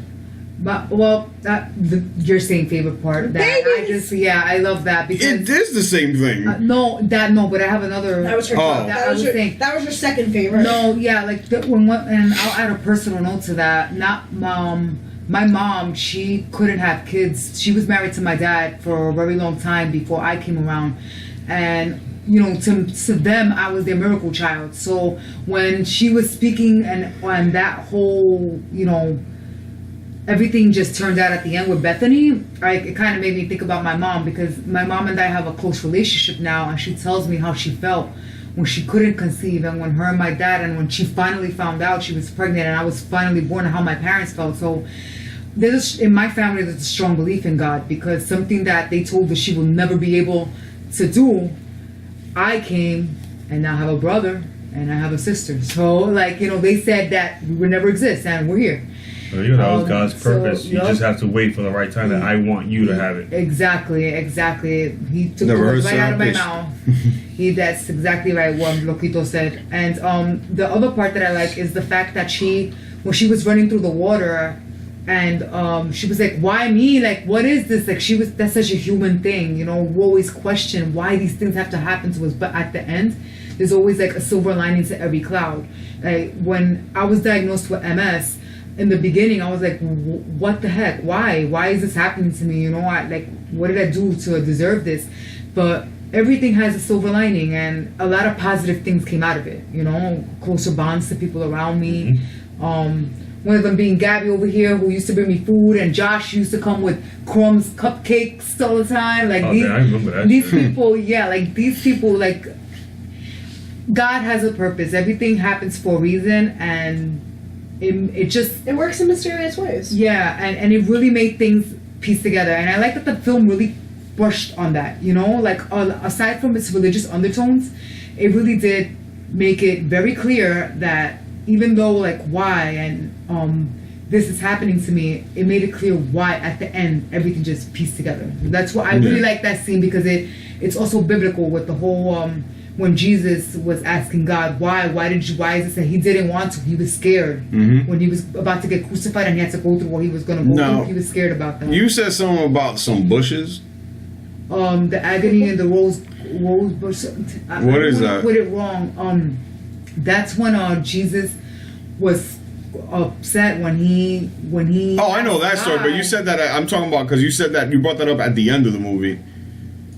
But your same favorite part. I love that because it is the same thing. But I have another. That was her. That was your second favorite. No, yeah, like and I'll add a personal note to that. Not my mom, she couldn't have kids. She was married to my dad for a very long time before I came around. And, you know, to them, I was their miracle child. So when she was speaking and on that whole, you know, everything just turned out at the end with Bethany, it kind of made me think about my mom, because my mom and I have a close relationship now, and she tells me how she felt when she couldn't conceive, and when her and my dad, and when she finally found out she was pregnant and I was finally born, and how my parents felt. So in my family, there's a strong belief in God, because something that they told us she will never be able to do, I came, and now I have a brother and I have a sister. So, like, you know, they said that we would never exist, and we're here. Well, you know, that was God's purpose. You just have to wait for the right time that I want you to have it. Exactly. He took the words right out of my mouth. That's exactly right what Loquito said. And the other part that I like is the fact that when she was running through the water, and she was like, why me? Like, what is this? Like, that's such a human thing, you know. We always question why these things have to happen to us, but at the end, there's always like a silver lining to every cloud. Like, when I was diagnosed with MS, in the beginning, I was like, what the heck? Why is this happening to me? You know, what did I do to deserve this? But everything has a silver lining, and a lot of positive things came out of it. You know, closer bonds to people around me. One of them being Gabby over here, who used to bring me food, and Josh used to come with crumbs, cupcakes all the time. Like, I remember that. These people, like, God has a purpose. Everything happens for a reason, and it works in mysterious ways. Yeah, and it really made things piece together. And I like that the film really brushed on that, you know, like, aside from its religious undertones, it really did make it very clear that even though, like, why and this is happening to me, it made it clear why at the end everything just pieced together. That's why I really like that scene, because it's also biblical with the whole when Jesus was asking God, why is it that he didn't want to? He was scared when he was about to get crucified, and he had to go through what he was going to go through. He was scared about that. You said something about some bushes. The agony and the rose bush. What is that? Put it wrong. That's when Jesus was upset when he. Oh, I know that story, but you said that I'm talking about, because you said that you brought that up at the end of the movie.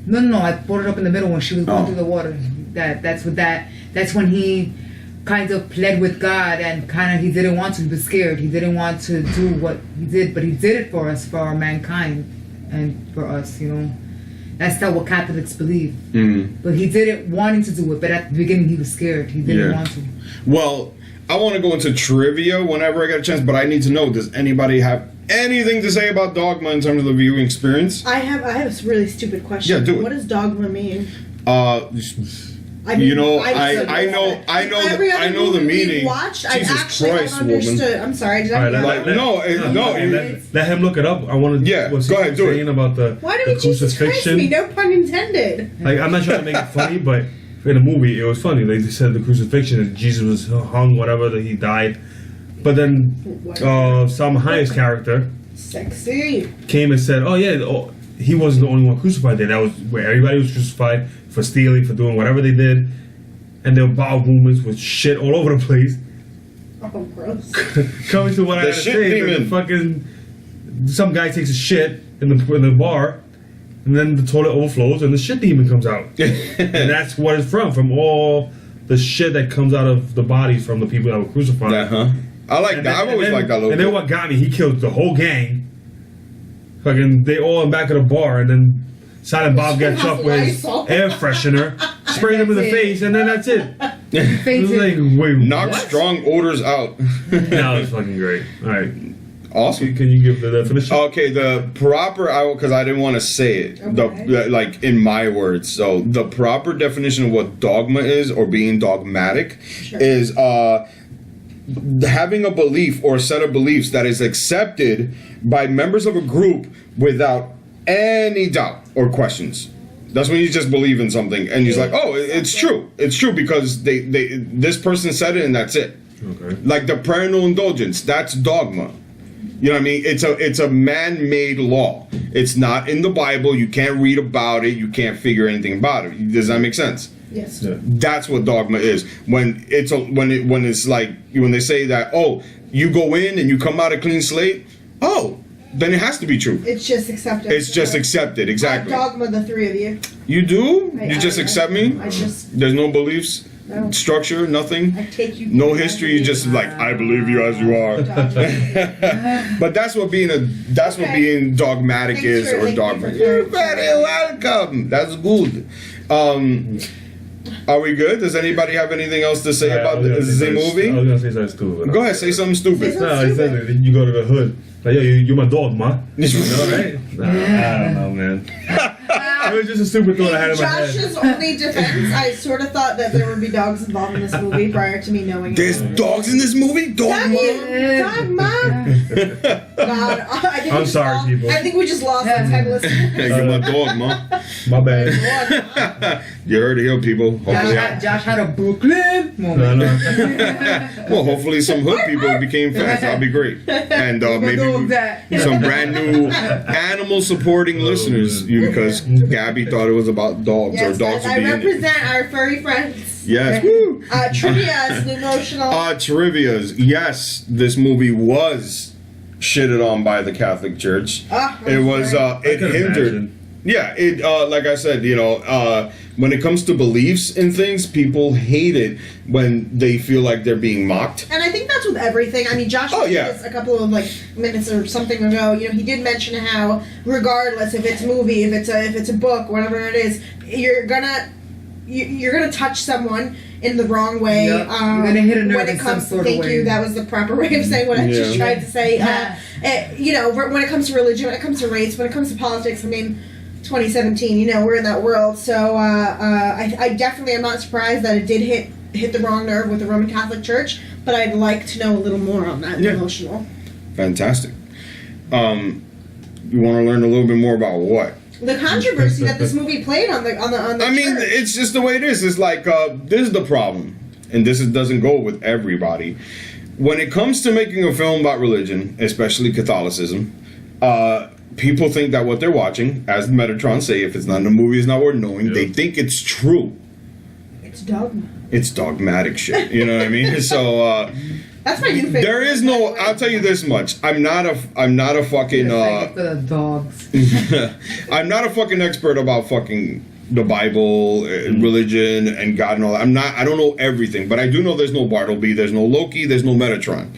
No, I brought it up in the middle when she was going through the water. That's when he kind of pled with God, and he didn't want to. He was scared. He didn't want to do what he did, but he did it for us, for our mankind, and for us. You know, that's not what Catholics believe. But he did it wanting to do it, but at the beginning he was scared. He didn't want to. Well, I want to go into trivia whenever I get a chance, but I need to know, does anybody have anything to say about Dogma in terms of the viewing experience? I have a really stupid question. Yeah, do it. What does Dogma mean? I know the meaning. Watched, Jesus I Christ, understood. woman. I'm sorry. Did All I? right, Let him look it up. I want to. Yeah, what's go he ahead, do it. saying about the Why did Jesus Christ me? No pun intended. Like, I'm not trying to make it funny, but in the movie it was funny. Like, they said the crucifixion, and Jesus was hung, whatever, that he died. But then Salma Hayek's character sexy came and said, he wasn't the only one crucified there. That was where everybody was crucified for stealing, for doing whatever they did. And there were bowel movements with shit all over the place. Oh, gross. Coming to what I gotta say, the fucking some guy takes a shit in the bar, and then the toilet overflows, and the shit demon comes out. And that's what it's from all the shit that comes out of the bodies from the people that were crucified. I like that. I've always liked that little. And then what got me? He killed the whole gang. Fucking, they all in back of the bar, and then Silent Bob gets up with his air freshener, sprayed him in the face, and then that's it. It was like, wait, knock strong odors out. That was fucking great. All right, awesome. Can you give the definition? Okay, the proper, because I didn't want to say it, like in my words. So the proper definition of what dogma is, or being dogmatic, is having a belief or a set of beliefs that is accepted by members of a group without any doubt or questions. That's when you just believe in something and you're like, oh, it's true. It's true because this person said it and that's it. Okay. Like the parental indulgence, that's dogma. You know what I mean? It's a man-made law. It's not in the Bible. You can't read about it. You can't figure anything about it. Does that make sense? Yes. Yeah. That's what dogma is. When it's like when they say that, oh, you go in and you come out a clean slate. Oh, then it has to be true. It's just accepted. It's just accepted, exactly. Dogma, the three of you. You do? You just accept me? I just... There's no beliefs, No. structure, nothing? I take you... No history, you just like, I believe you as you are. But that's what being being dogmatic Thanks is, for- or thank you dogma. for You're clarifying. very welcome. That's good. Are we good? Does anybody have anything else to say about the movie? I was gonna say something stupid. Go ahead, say something stupid. Say No, he said that you go to the hood. Like, yo, you're my dog, ma. You know, right? Nah, I don't know, man. It was just a stupid thought I had in my head. Josh's only defense, I sort of thought that there would be dogs involved in this movie prior to me knowing There's dogs in this movie? Dogma? Dogma! God, I think I'm we just sorry, lost, people. I think we just lost the 10 listeners. You're my dog, ma. My bad. You heard it here, people. Hopefully, Josh had a Brooklyn moment. No. well, hopefully some hood people became fans. That'd be great. And maybe some brand new animal supporting listeners, because Gabby thought it was about dogs, Yes, or dogs I would be in it. represent our furry friends. Yes. Woo. Trivia is emotional. Trivias. Yes, this movie was shitted on by the Catholic Church. It was. It could hindered. imagine. Yeah. It. Like I said, when it comes to beliefs and things, people hate it when they feel like they're being mocked. And I think that's with everything. I mean, Josh mentioned this a couple of minutes or something ago. He did mention how, regardless if it's a movie, if it's a book, whatever it is, you're gonna touch someone in the wrong way. Yep. You're gonna hit a nerve when it in comes, some sort of thank way. you. That was the proper way of saying what I just tried to say. When it comes to religion, when it comes to race, when it comes to politics, I mean, 2017. We're in that world. So I definitely am not surprised that it did hit the wrong nerve with the Roman Catholic Church. But I'd like to know a little more on that. Yeah. Emotional. Fantastic. You want to learn a little bit more about what? The controversy that this movie played on the I mean, church. it's just the way it is. It's like, this is the problem. And doesn't go with everybody. When it comes to making a film about religion, especially Catholicism, people think that what they're watching, as Metatron say, if it's not in the movie, it's not worth knowing. Yeah. They think it's true. It's dogma. It's dogmatic shit. You know what I mean? So, that's my new favorite. There is no. I'll tell you this much. I'm not a fucking. For the dogs. I'm not a fucking expert about fucking the Bible, religion, and God and all that. I don't know everything, but I do know there's no Bartleby, there's no Loki, there's no Metatron.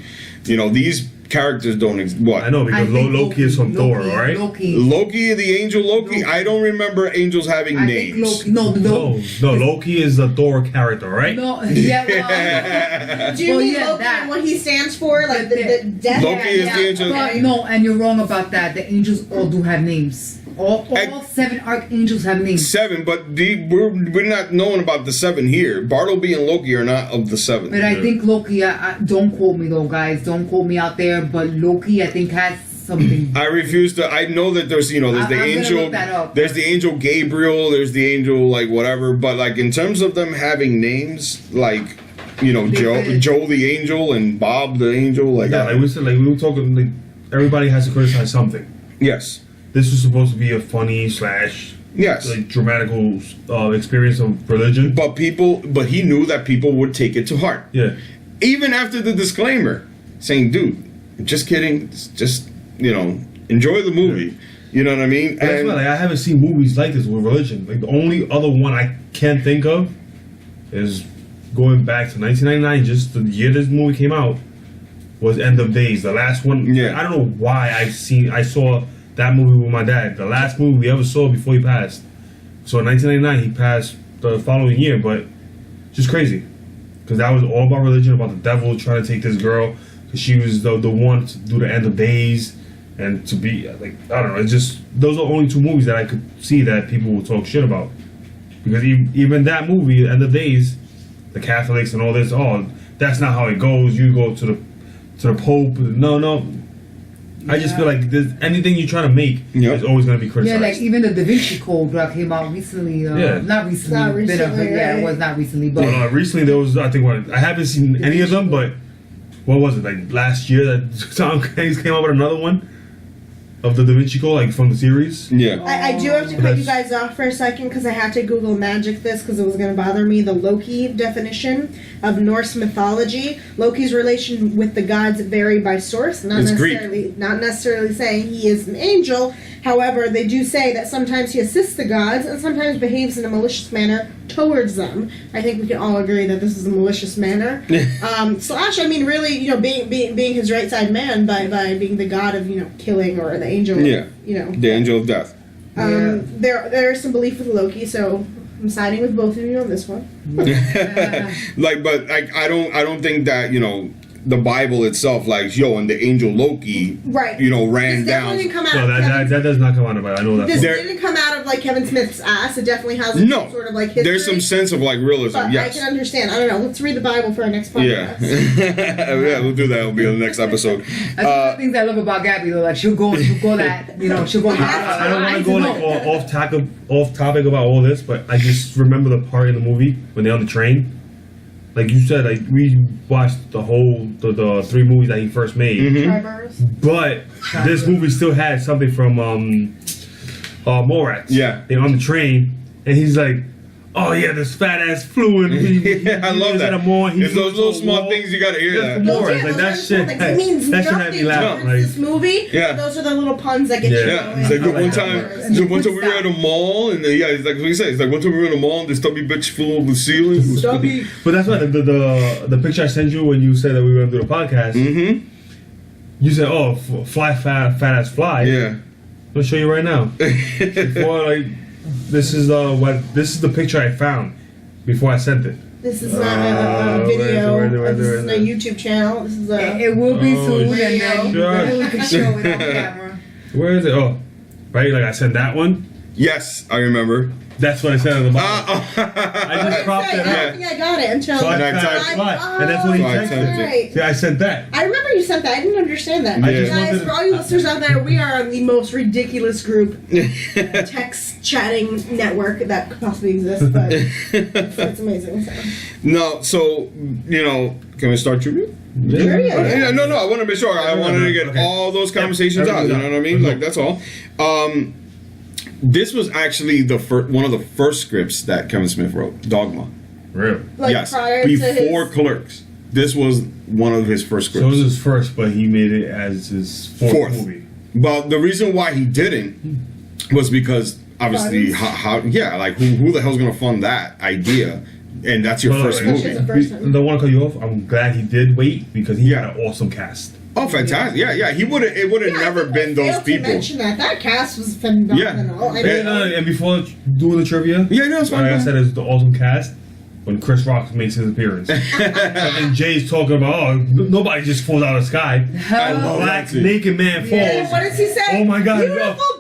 These characters don't exist. What? I know, because Loki is from Thor, all right? Loki, the angel Loki? I don't remember angels having names. No, Loki is a Thor character, right? No, yeah, do you mean Loki and what he stands for? Like the death? Loki is the angel. But no, and you're wrong about that. The angels all do have names. All 7 archangels have names. 7, but we're not knowing about the 7 here. Bartleby and Loki are not of the 7. But I think Loki, don't quote me though, guys. Don't quote me out there. But Loki, I think, has something. I refuse to. I know that there's, there's the angel. There's the angel Gabriel. There's the angel, whatever. But, in terms of them having names, Joe the angel and Bob the angel, we said, we were talking, everybody has to criticize something. Yes. This was supposed to be a funny / dramatical experience of religion. But he knew that people would take it to heart. Yeah. Even after the disclaimer saying, dude, just kidding, just, enjoy the movie. You know what I mean? That's why, I haven't seen movies like this with religion. The only other one I can think of is going back to 1999, just the year this movie came out, was End of Days. The last one, I don't know why I saw that movie with my dad. The last movie we ever saw before he passed. So in 1999, he passed the following year, but just crazy. Because that was all about religion, about the devil trying to take this girl. Because she was the one to do the End of Days. And to be, I don't know, it's just, those are the only 2 movies that I could see that people will talk shit about. Because even that movie, End of Days, the Catholics and all this, that's not how it goes. You go to the Pope. No. I just feel like anything you're trying to make is always going to be criticized. Yeah, even the Da Vinci Code that came out recently. Not recently. It was not recently. But recently there was, I think, I haven't seen any of them, but what was it, last year that Tom Hanks came out with another one? of the Da Vinci Code, like from the series. Yeah. I do have to cut you guys off for a second because I had to Google magic this because it was going to bother me. The Loki definition of Norse mythology. Loki's relation with the gods vary by source. Not necessarily saying he is an angel. However, they do say that sometimes he assists the gods and sometimes behaves in a malicious manner towards them. I think we can all agree that this is a malicious manner. Slash, I mean, really, you know, being his right side man by being the god of, you know, killing or the angel. Yeah. Of, you know, the angel of death. There is some belief with Loki, so I'm siding with both of you on this one. Like, but like, I don't think that, you know, the Bible itself, like, yo, and the angel Loki, right? You know, ran This down. definitely didn't come out No, of that does not come out of it. I know that. This didn't come out of like Kevin Smith's ass. It definitely has sort of like history. There's some sense of like realism. But yes, I can understand. I don't know. Let's read the Bible for our next podcast. Yeah, we'll do that. It'll be on the next episode. That's one of the things I love about Gabby though. Like she'll go that, you know, she'll go. I don't want to go like off topic about all this, but I just remember the part in the movie when they're on the train. Like you said, like we watched the whole the 3 movies that he first made, but this movie still had something from Morax. Yeah, they're on the train, and he's like, "Oh yeah, this fat ass flew in." I love that. It's those little small things you gotta hear. That. Morax, like that shit. It means that shit nothing had me laughing. Like this movie. Yeah, those are the little puns that get you. Yeah, it's like one time we were at a mall, and it's like what he said. It's like one time we were in a mall, and the stubby bitch flew over the ceiling. Stubby. But that's why the picture I sent you when you said that we were gonna do the podcast. Mm-hmm. You said, "Oh, fly fat ass fly." Yeah. I'll show you right now. Before, like, this is the picture I found before I sent it. This is not a video. This is a YouTube channel. This is a. It will be soon, and then sure. we can show it on camera. Where is it? Oh, right. Like I sent that one. Yes, I remember. That's what I said on the bottom. I just cropped it I don't out. think I got it until. So I typed fly, and that's what he texted. Right. See, I sent that. I remember you sent that. I didn't understand that. I just Guys, wanted for all you listeners out there, we are on the most ridiculous group text chatting network that could possibly exist, but it's amazing. So. No, so, you know, can we start tribute? Sure, yeah. No, I want to be sure. I wanted to get all those conversations out. You know what I mean? Like, that's all. This was actually one of the first scripts that Kevin Smith wrote, Dogma. Really? Like yes, prior before to his... Clerks. This was one of his first scripts. So it was his first, but he made it as his fourth movie. But the reason why he didn't was because, obviously, who the hell's going to fund that idea? And that's your first movie. Don't want to cut you off. I'm glad he did wait because he had an awesome cast. Oh, fantastic! Yeah. It would have never been those people. To mention that cast was phenomenal. Yeah. And before doing the trivia, that's fine. Like I said, it's the awesome cast. When Chris Rock makes his appearance, and Jay's talking about, nobody just falls out of the sky. A black naked man falls. And what does he say? Oh my God!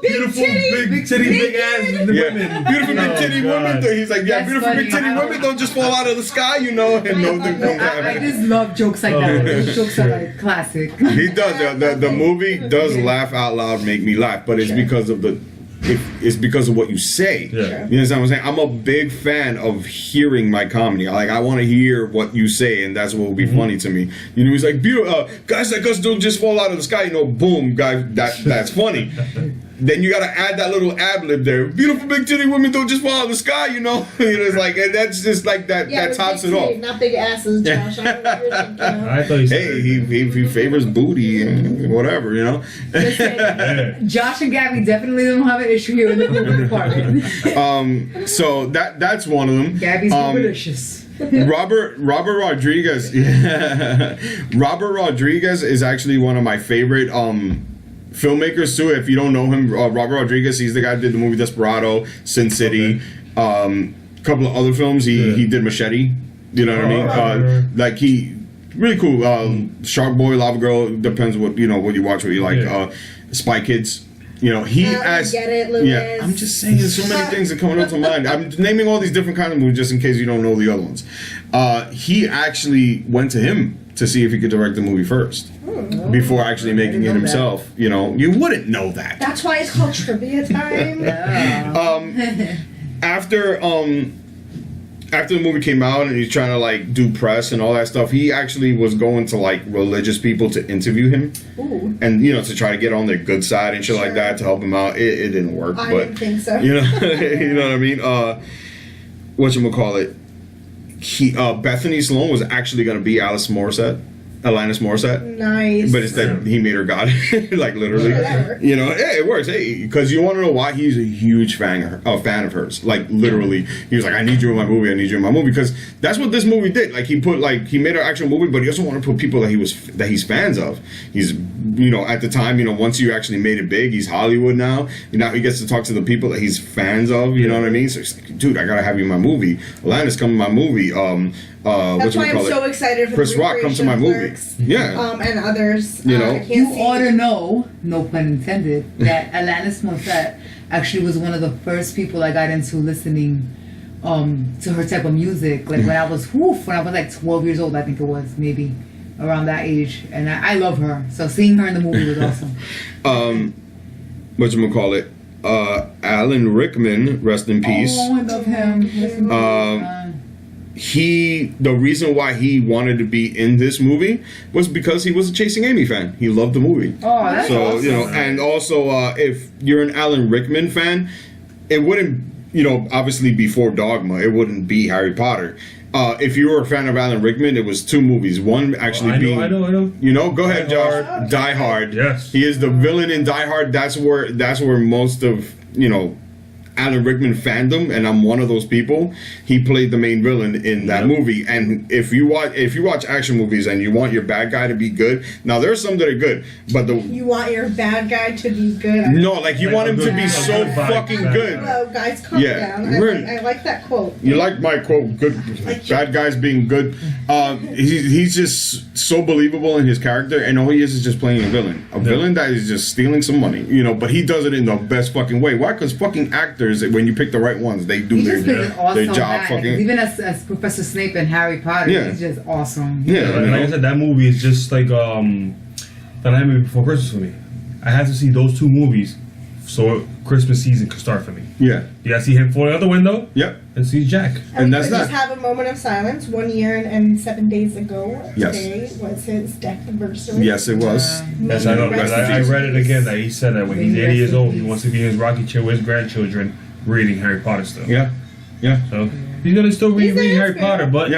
Beautiful big titty, big ass women. Beautiful big titty women. He's like, beautiful big titty women don't just fall out of the sky, you know. And I just love jokes like that. Those jokes are like classic. He does. The movie does laugh out loud, make me laugh, but it's because of it's because of what you say. Yeah. You know what I'm saying? I'm a big fan of hearing my comedy. I want to hear what you say, and that's what will be funny to me. You know, he's like, guys like us don't just fall out of the sky. You know, boom, guys, that's funny. Then you got to add that little ad lib there. Beautiful big titty women don't just fall out of the sky. You know, it's like, and that's just like that. That tops it off. Not big asses, Josh. I know what you're thinking. I thought you said he favors booty and whatever. You know. Listen, Josh and Gabby definitely don't have an issue here in the movie department. So that's one of them. Gabby's delicious. Robert Rodriguez. Robert Rodriguez is actually one of my favorite filmmakers too. If you don't know him, Robert Rodriguez, he's the guy who did the movie Desperado, Sin City, a couple of other films. He did Machete. You know what I mean? Like he really cool. Shark Boy, Lava Girl, depends what you watch, what you like. Spy Kids. You know, he asked. Get it, Louis. Yeah, I'm just saying, there's so many things that are coming up to mind. I'm naming all these different kinds of movies just in case you don't know the other ones. He actually went to him to see if he could direct the movie first before actually making it himself. That. You know, you wouldn't know that. That's why it's called trivia time. After after the movie came out and he's trying to like do press and all that stuff, he actually was going to like religious people to interview him. Ooh. And to try to get on their good side and shit like that to help him out. It didn't work. I but didn't think so. you know what I mean? Whatchamacallit? Bethany Sloan was actually gonna be Alanis Morissette. Nice. But instead, he made her God, like literally. Whatever. Yeah, it works. Hey, because you want to know why he's a huge fan of hers. Like literally, he was like, "I need you in my movie. I need you in my movie." Because that's what this movie did. Like he made an actual movie, but he also wanted to put people that he's fans of. He's at the time, once you actually made it big, he's Hollywood now. Now he gets to talk to the people that he's fans of. You know what I mean? So he's like, dude, I gotta have you in my movie. Alanis, come in my movie. That's why I'm so excited for Chris Rock comes to my movie. Yeah. And others. You ought to know, no pun intended, that Alanis Morissette actually was one of the first people I got into listening to her type of music. Like when I was like 12 years old, I think it was, maybe around that age. And I love her. So seeing her in the movie was awesome. Whatchamacallit? Alan Rickman, rest in peace. Oh, I love him. The reason why he wanted to be in this movie was because he was a Chasing Amy fan. He loved the movie. Oh, that's awesome. And also if you're an Alan Rickman fan, it wouldn't, obviously before Dogma, it wouldn't be Harry Potter. If you were a fan of Alan Rickman, it was two movies. One actually being, I know. Go ahead, Josh. Die Hard. Yes. He is the villain in Die Hard. That's where most of Alan Rickman fandom, and I'm one of those people. He played the main villain in that movie. And if you watch action movies and you want your bad guy to be good, now there's some that are good, but you want your bad guy to be good. No, like you want him to be so fucking good. Hello, guys, calm down. I like that quote. You like my quote? Good, bad guys being good. He's just so believable in his character, and all he is just playing a villain. A villain that is just stealing some money, But he does it in the best fucking way. Why? Because fucking actors, when you pick the right ones, they do their job. Fucking even as Professor Snape in Harry Potter, he's just awesome. Like I said, that movie is just like The Nightmare Before Christmas for me. I had to see those two movies so Christmas season could start for me. Yeah. You gotta see him falling out the window. Yep. And see Jack. And that's just have a moment of silence. 1 year and 7 days ago, yes, today was his death anniversary. Yes, it was. Yes, I know. I read it again that he said that when he's 80 years old, he wants to be in his rocking chair with his grandchildren reading Harry Potter still. Yeah. Yeah. So he's gonna still read Harry Potter, but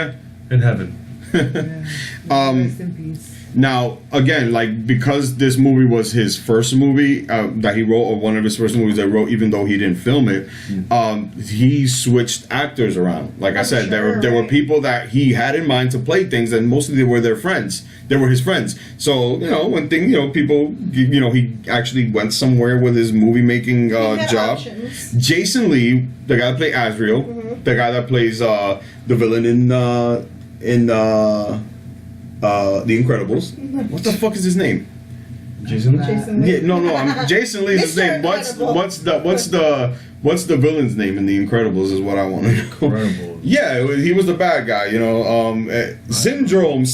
in heaven. Rest in peace. Now, again, like, because this movie was his first movie that he wrote, or one of his first movies that he wrote, even though he didn't film it, he switched actors around. Like I said, there were people that he had in mind to play things, and mostly they were their friends. They were his friends. So, one thing, people, he actually went somewhere with his movie making job. Options. Jason Lee, the guy that played Asriel, the guy that plays the villain in The Incredibles. What the fuck is his name? Jason Lee? Yeah, no. Jason Lee's his name. What's the villain's name in The Incredibles is what I want to know. Incredibles. Yeah, he was the bad guy, Syndrome,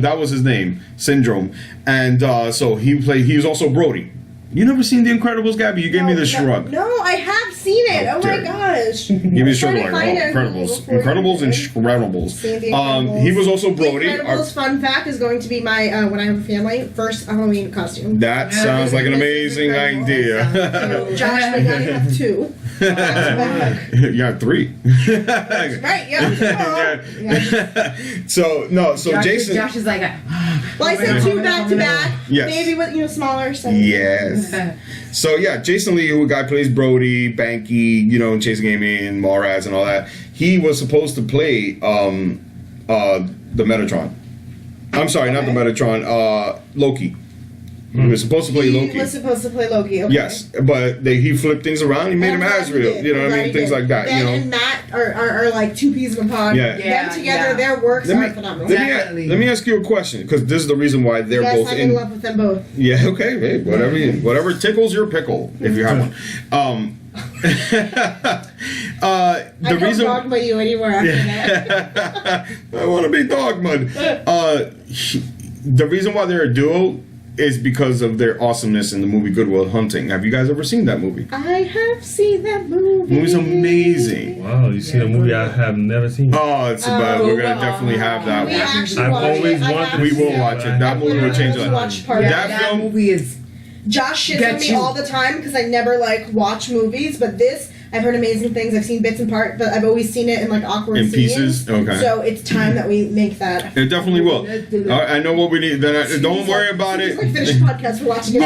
that was his name. Syndrome. And so he was also Brody. You never seen The Incredibles, Gabby? You gave me the shrug. No, I have seen it. Oh my gosh. Give me the shrug like, Incredibles and Incredibles. He was also Brody. Incredibles, fun fact, is going to be my, when I have a family, first Halloween costume. That sounds like an amazing idea. Josh, we only have 2. You got 3. Right, yeah. So Jason. Josh is like, well, I said 2 back to back. Yes. Maybe with smaller. So. Yes. So yeah, Jason Lee, who guy plays Brody, Banky, Chasing Amy and Mallrats and all that. He was supposed to play the Metatron. I'm sorry, not the Metatron. Loki. He was supposed to play Loki. He was supposed to play Loki, okay. Yes, but he flipped things around. He made him Asriel. You know what I mean? Things like that. Ben and Matt are like 2 peas in a pod. Yeah. Them together, their works are phenomenal. Let me ask you a question, because this is the reason why they're both I'm in love with them both. Yeah, okay. Hey, whatever tickles your pickle, if you have one. The reason Dogma you anywhere after that. I want to be Dogma. The reason why they're a duo is because of their awesomeness in the movie Good Will Hunting. Have you guys ever seen that movie? I have seen that movie. The movie's amazing. Wow, you see a movie I have never seen. Oh, it's bad. We're gonna definitely have that We one. actually I've watched always it. wanted We to will see watch it. That movie will change Yeah, it. watch part of That that film- movie is. Josh shits Get on me you. all the time because I never like watch movies, but this I've heard amazing things. I've seen bits and parts, but I've always seen it in like awkward In scenes. pieces? Okay. So it's time that we make that. It definitely will. I know what we need. Then don't worry about It's like it. finish the podcast for watching it.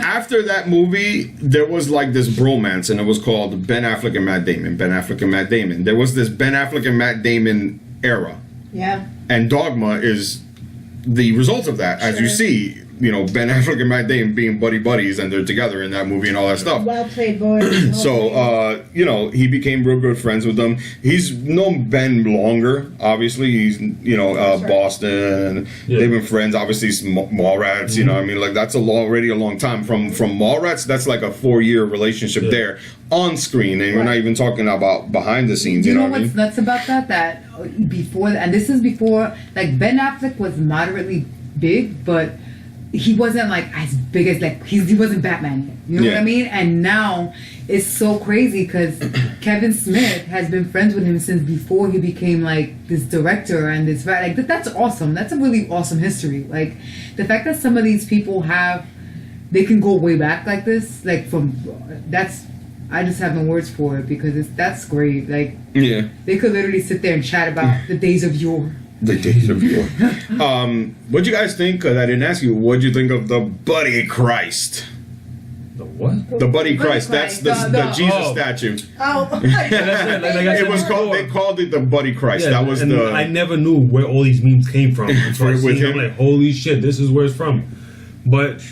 After that movie, there was like this bromance, and it was called Ben Affleck and Matt Damon. Ben Affleck and Matt Damon. There was this Ben Affleck and Matt Damon era, Yeah. and Dogma is the result of that. As you Sure. see, you know, Ben Affleck and Matt Damon being buddies, and they're together in that movie and all that stuff. Well played, boys. So, you know, he became real good friends with them. He's known Ben longer, obviously. He's, you know, right. Boston. Yeah. They've been friends. Obviously, Mallrats, you know what I mean? Like, that's already a long time. From Mallrats, that's like a 4-year relationship there on screen. And we're not even talking about behind the scenes, You you know know what I what's mean? nuts about that? That before, and this is before, like Ben Affleck was moderately big, but he wasn't like as big as like he wasn't Batman yet. You know what I mean? And now it's so crazy because Kevin Smith has been friends with him since before he became like this director and this like that's awesome. That's a really awesome history. Like the fact that some of these people they can go way back like this, like I just have no words for it because that's great. Like they could literally sit there and chat about the days of yore. The days of yore. What'd you guys think? Because I didn't ask you. What'd you think of the Buddy Christ? The what? The Buddy Christ. That's the Jesus statue. Oh, It was called. They called it the Buddy Christ. Yeah, that was and the. I never knew where all these memes came from. Until I With seen it, him? I'm like, holy shit, this is where it's from. But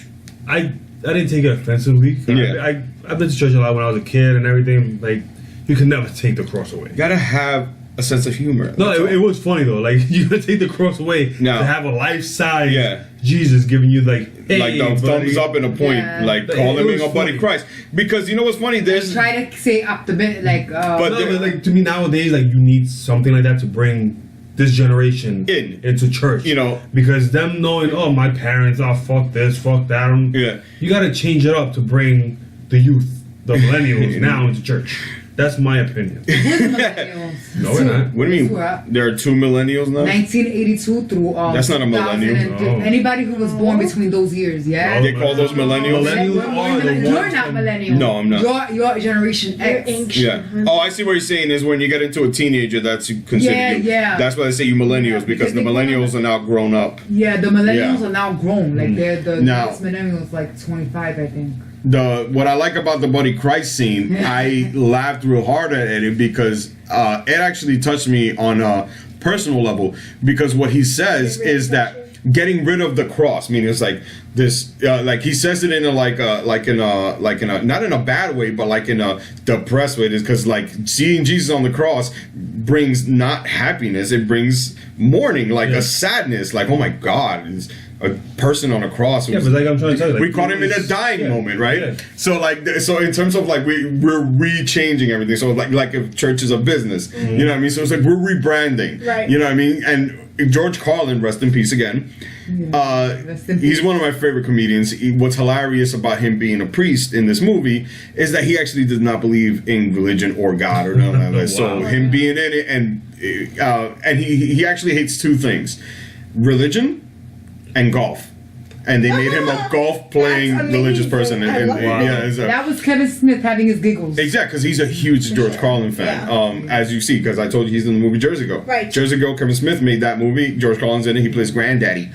I didn't take it offensively. Yeah. I've been to church a lot when I was a kid and everything. Like, you can never take the cross away. You gotta have a sense of humor. No, it was funny though. Like, you could take the cross away No. to have a life-size Yeah. Jesus giving you like, hey, Like the buddy. thumbs up and a point, Yeah. like It calling was him a Buddy funny. Christ. Because you know what's funny? There's Try to say optimistic, like. But No, but like to me nowadays, like you need something like that to bring this generation into church. You know, because them knowing, oh, my parents, oh, fuck this, fuck that. You got to change it up to bring the youth, the millennials, now into church. That's my opinion. millennials. No, we're not. What do you mean? There are 2 millennials now. 1982 through. That's not a 2000 millennial. and Oh. Anybody who was born between those years, yeah. They call those millennials. Millennials are the You're ones not from- millennial. No, I'm not. You're Generation X. Yeah. Oh, I see what you're saying is when you get into a teenager, that's considered Yeah, you. yeah. That's why they say you millennials Yeah, because because the they millennials are now grown up. Yeah, the millennials Yeah. are now grown. Like they're the Now- next millennials, like 25, I think. What I like about the Buddy Christ scene, I laughed real hard at it because it actually touched me on a personal level because what he says is that getting rid of the cross, meaning it's like this, like he says it in a not in a bad way, but like in a depressed way, because like seeing Jesus on the cross brings not happiness, it brings mourning, like a sadness, like oh my God. A person on a cross. Yeah, but like I'm trying to tell you, like, we caught him in a dying moment, right? Yeah. So like, so in terms of like we're re-changing everything. So like if church is a business, you know what I mean. So it's like we're rebranding, Right. You know what I mean. And George Carlin, rest in peace again. Rest in He's peace. one of my favorite comedians. What's hilarious about him being a priest in this movie is that he actually does not believe in religion or God or none of that. So Wow. him being in it and he actually hates 2 things: religion and golf. And they made him a golf playing That's religious amazing. person. I And love yeah, it's a- That was Kevin Smith having his giggles. exactly, because he's a huge George Carlin fan. Yeah. As you see, because I told you he's in the movie Jersey Girl. Right. Jersey Girl, Kevin Smith made that movie. George Carlin's in it. He plays granddaddy.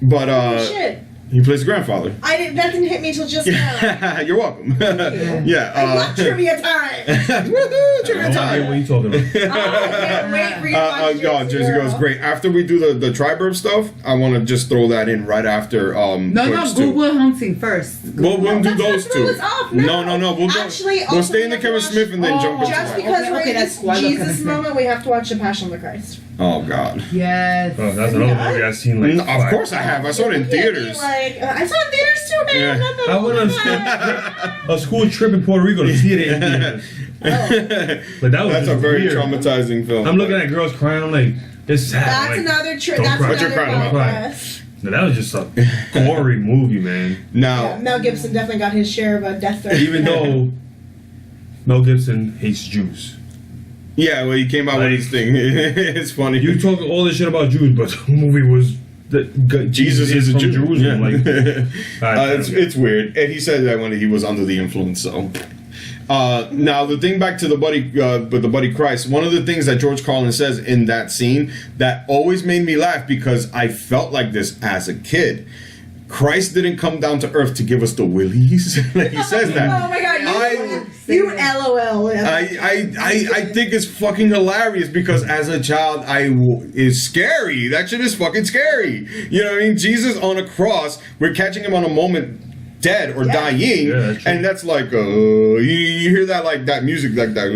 shit. He plays grandfather. That didn't hit me till just now. You're welcome. Yeah. I love trivia time. Woohoo! Trivia I don't time. get what you talking about. I can't wait for you to watch God, Jersey Girl is great. After we do the Triburb stuff, I want to just throw that in right after No, Clerks Good 2. Will Hunting first. We'll do That's those what threw 2. us off. No. We'll Actually, we'll also stay in we the have to Kevin watch- Smith and then jump into Just that. because we're Okay, in that's this why I love Kevin Jesus Smith. moment, we have to watch The Passion of the Christ. Oh God. Yes. Oh, that's another movie I've seen like. Of course I have. I saw it in You can't be theaters. like, I saw it in theaters too, man. Yeah. Not that I went on long a school trip in Puerto Rico to see it in theaters. Like that was That's a just very weird. traumatizing film. I'm looking at girls crying. I'm like, It's sad. That's like, another don't that's cry. another Don't cry. podcast. No, that was just a gory movie, man. Now, Yeah, Mel Gibson definitely got his share of a death threat. Even though Mel Gibson hates Jews. yeah, well, he came out with his thing. It's funny. You talk all this shit about Jews, but the movie was Jesus is a from Jew. Jerusalem. Yeah. Like, it's weird, and he said that when he was under the influence. So, now the thing back to the buddy Christ. One of the things that George Carlin says in that scene that always made me laugh because I felt like this as a kid. Christ didn't come down to earth to give us the willies. He says that. Oh my god, you LOL. I think it's fucking hilarious because as a child it's scary. That shit is fucking scary. You know what I mean? Jesus on a cross, we're catching him on a moment dead or dying, and that's like you hear that like that music like that